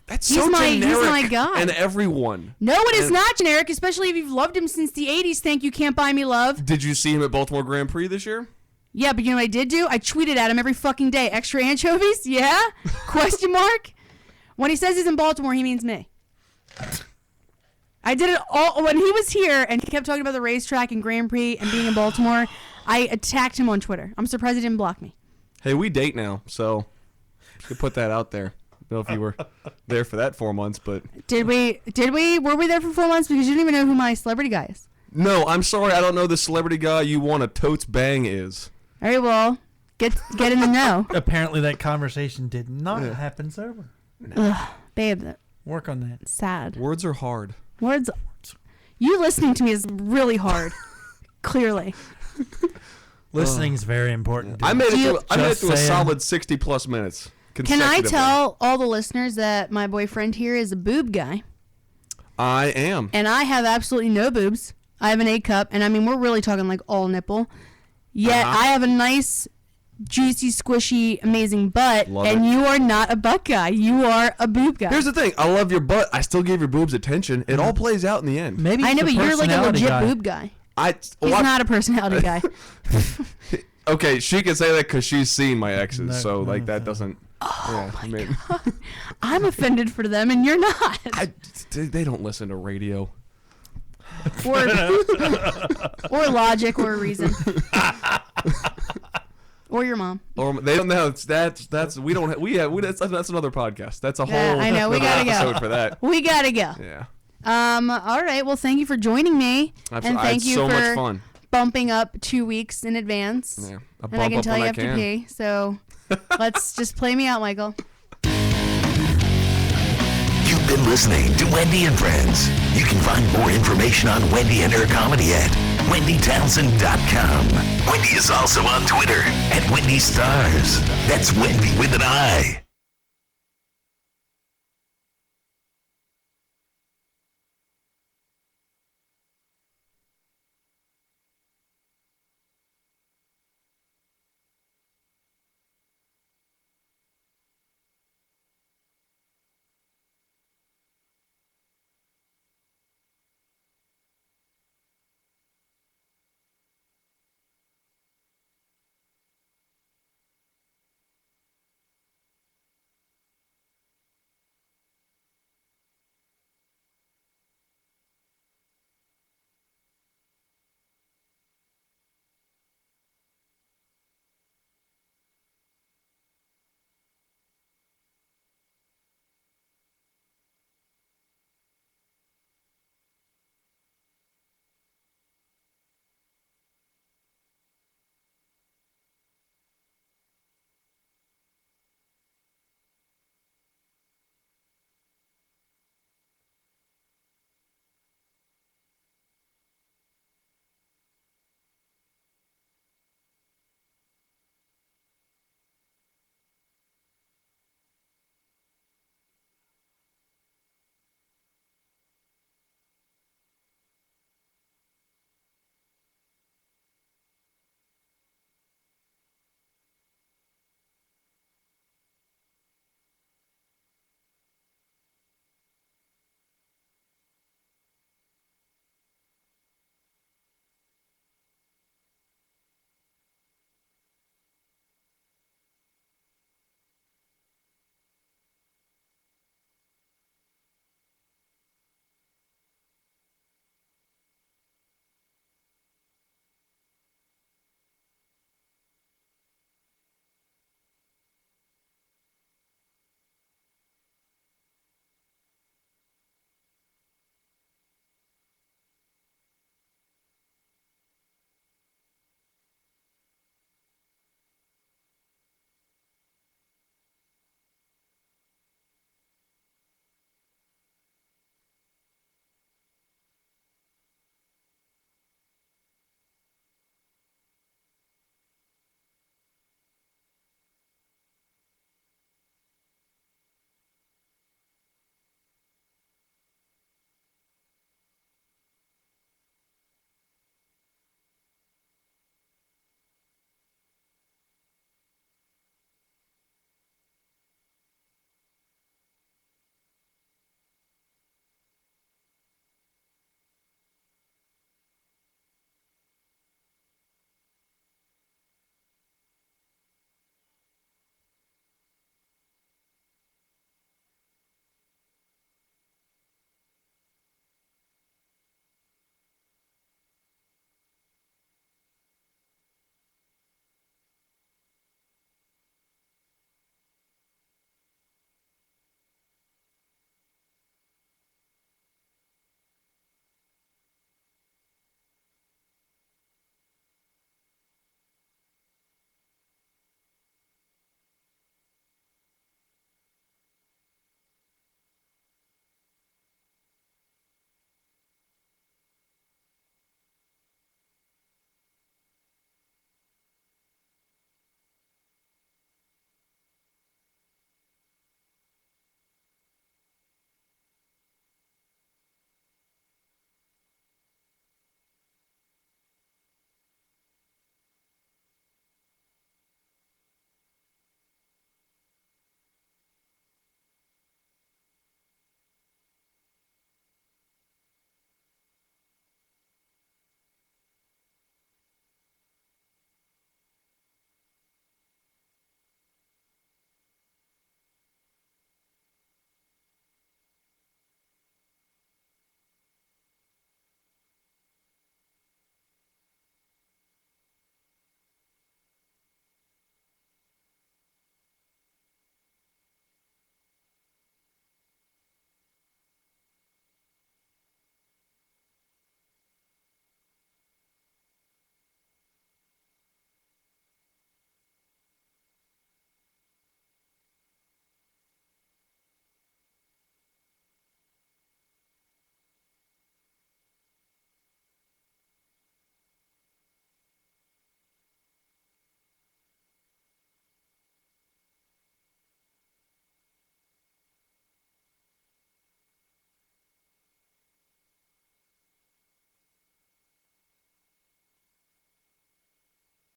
That's so generic. He's my guy. And everyone. No, it is not generic, especially if you've loved him since the 80s. Thank you, Can't Buy Me Love. Did you see him at Baltimore Grand Prix this year? Yeah, but you know what I did do? I tweeted at him every fucking day. Extra anchovies? Yeah? Question mark? When he says he's in Baltimore, he means me. I did it all when he was here and he kept talking about the racetrack and Grand Prix and being in Baltimore. I attacked him on Twitter. I'm surprised he didn't block me. Hey, we date now, so you could put that out there. I don't know if you were there for that 4 months, but did we? Were we there for 4 months? Because you didn't even know who my celebrity guy is. No, I'm sorry. I don't know the celebrity guy you want to totes bang is. All right, well, get in the know. Apparently, that conversation did not happen sober. Ugh, babe, work on that. Sad. Words are hard. Words You listening to me is really hard. Clearly. Listening's very important. Dude. I made it Just through a saying. solid 60+ minutes. Can I consecutively. tell all the listeners that my boyfriend here is a boob guy? I am. And I have absolutely no boobs. I have an A cup, and I mean, we're really talking like all nipple. Yet I have a nice, juicy, squishy, amazing butt, Love and it. you are not a butt guy. You are a boob guy. Here's the thing. I love your butt. I still give your boobs attention. It all plays out in the end. Maybe I know, but he's a you're like a personality legit guy. boob guy. He's Well, not a personality guy. okay, she can say that because she's seen my exes, No, so no, like that doesn't. Oh my God. I'm offended for them, and you're not. They don't listen to radio. Or logic, or reason. Or your mom. Or they don't know. That's we don't. That's another podcast. That's a whole. Yeah, I know. We another gotta go. episode for that. We gotta go. Yeah. All right. Well, thank you for joining me, and thank you so for much fun. bumping up 2 weeks in advance. Yeah. And I can tell you have to pee. So let's just play me out, Michael. You've been listening to Wendy and Friends. You can find more information on Wendy and her comedy at wendytownsend.com. Wendy is also on Twitter at Wendy Stars. That's Wendy with an I.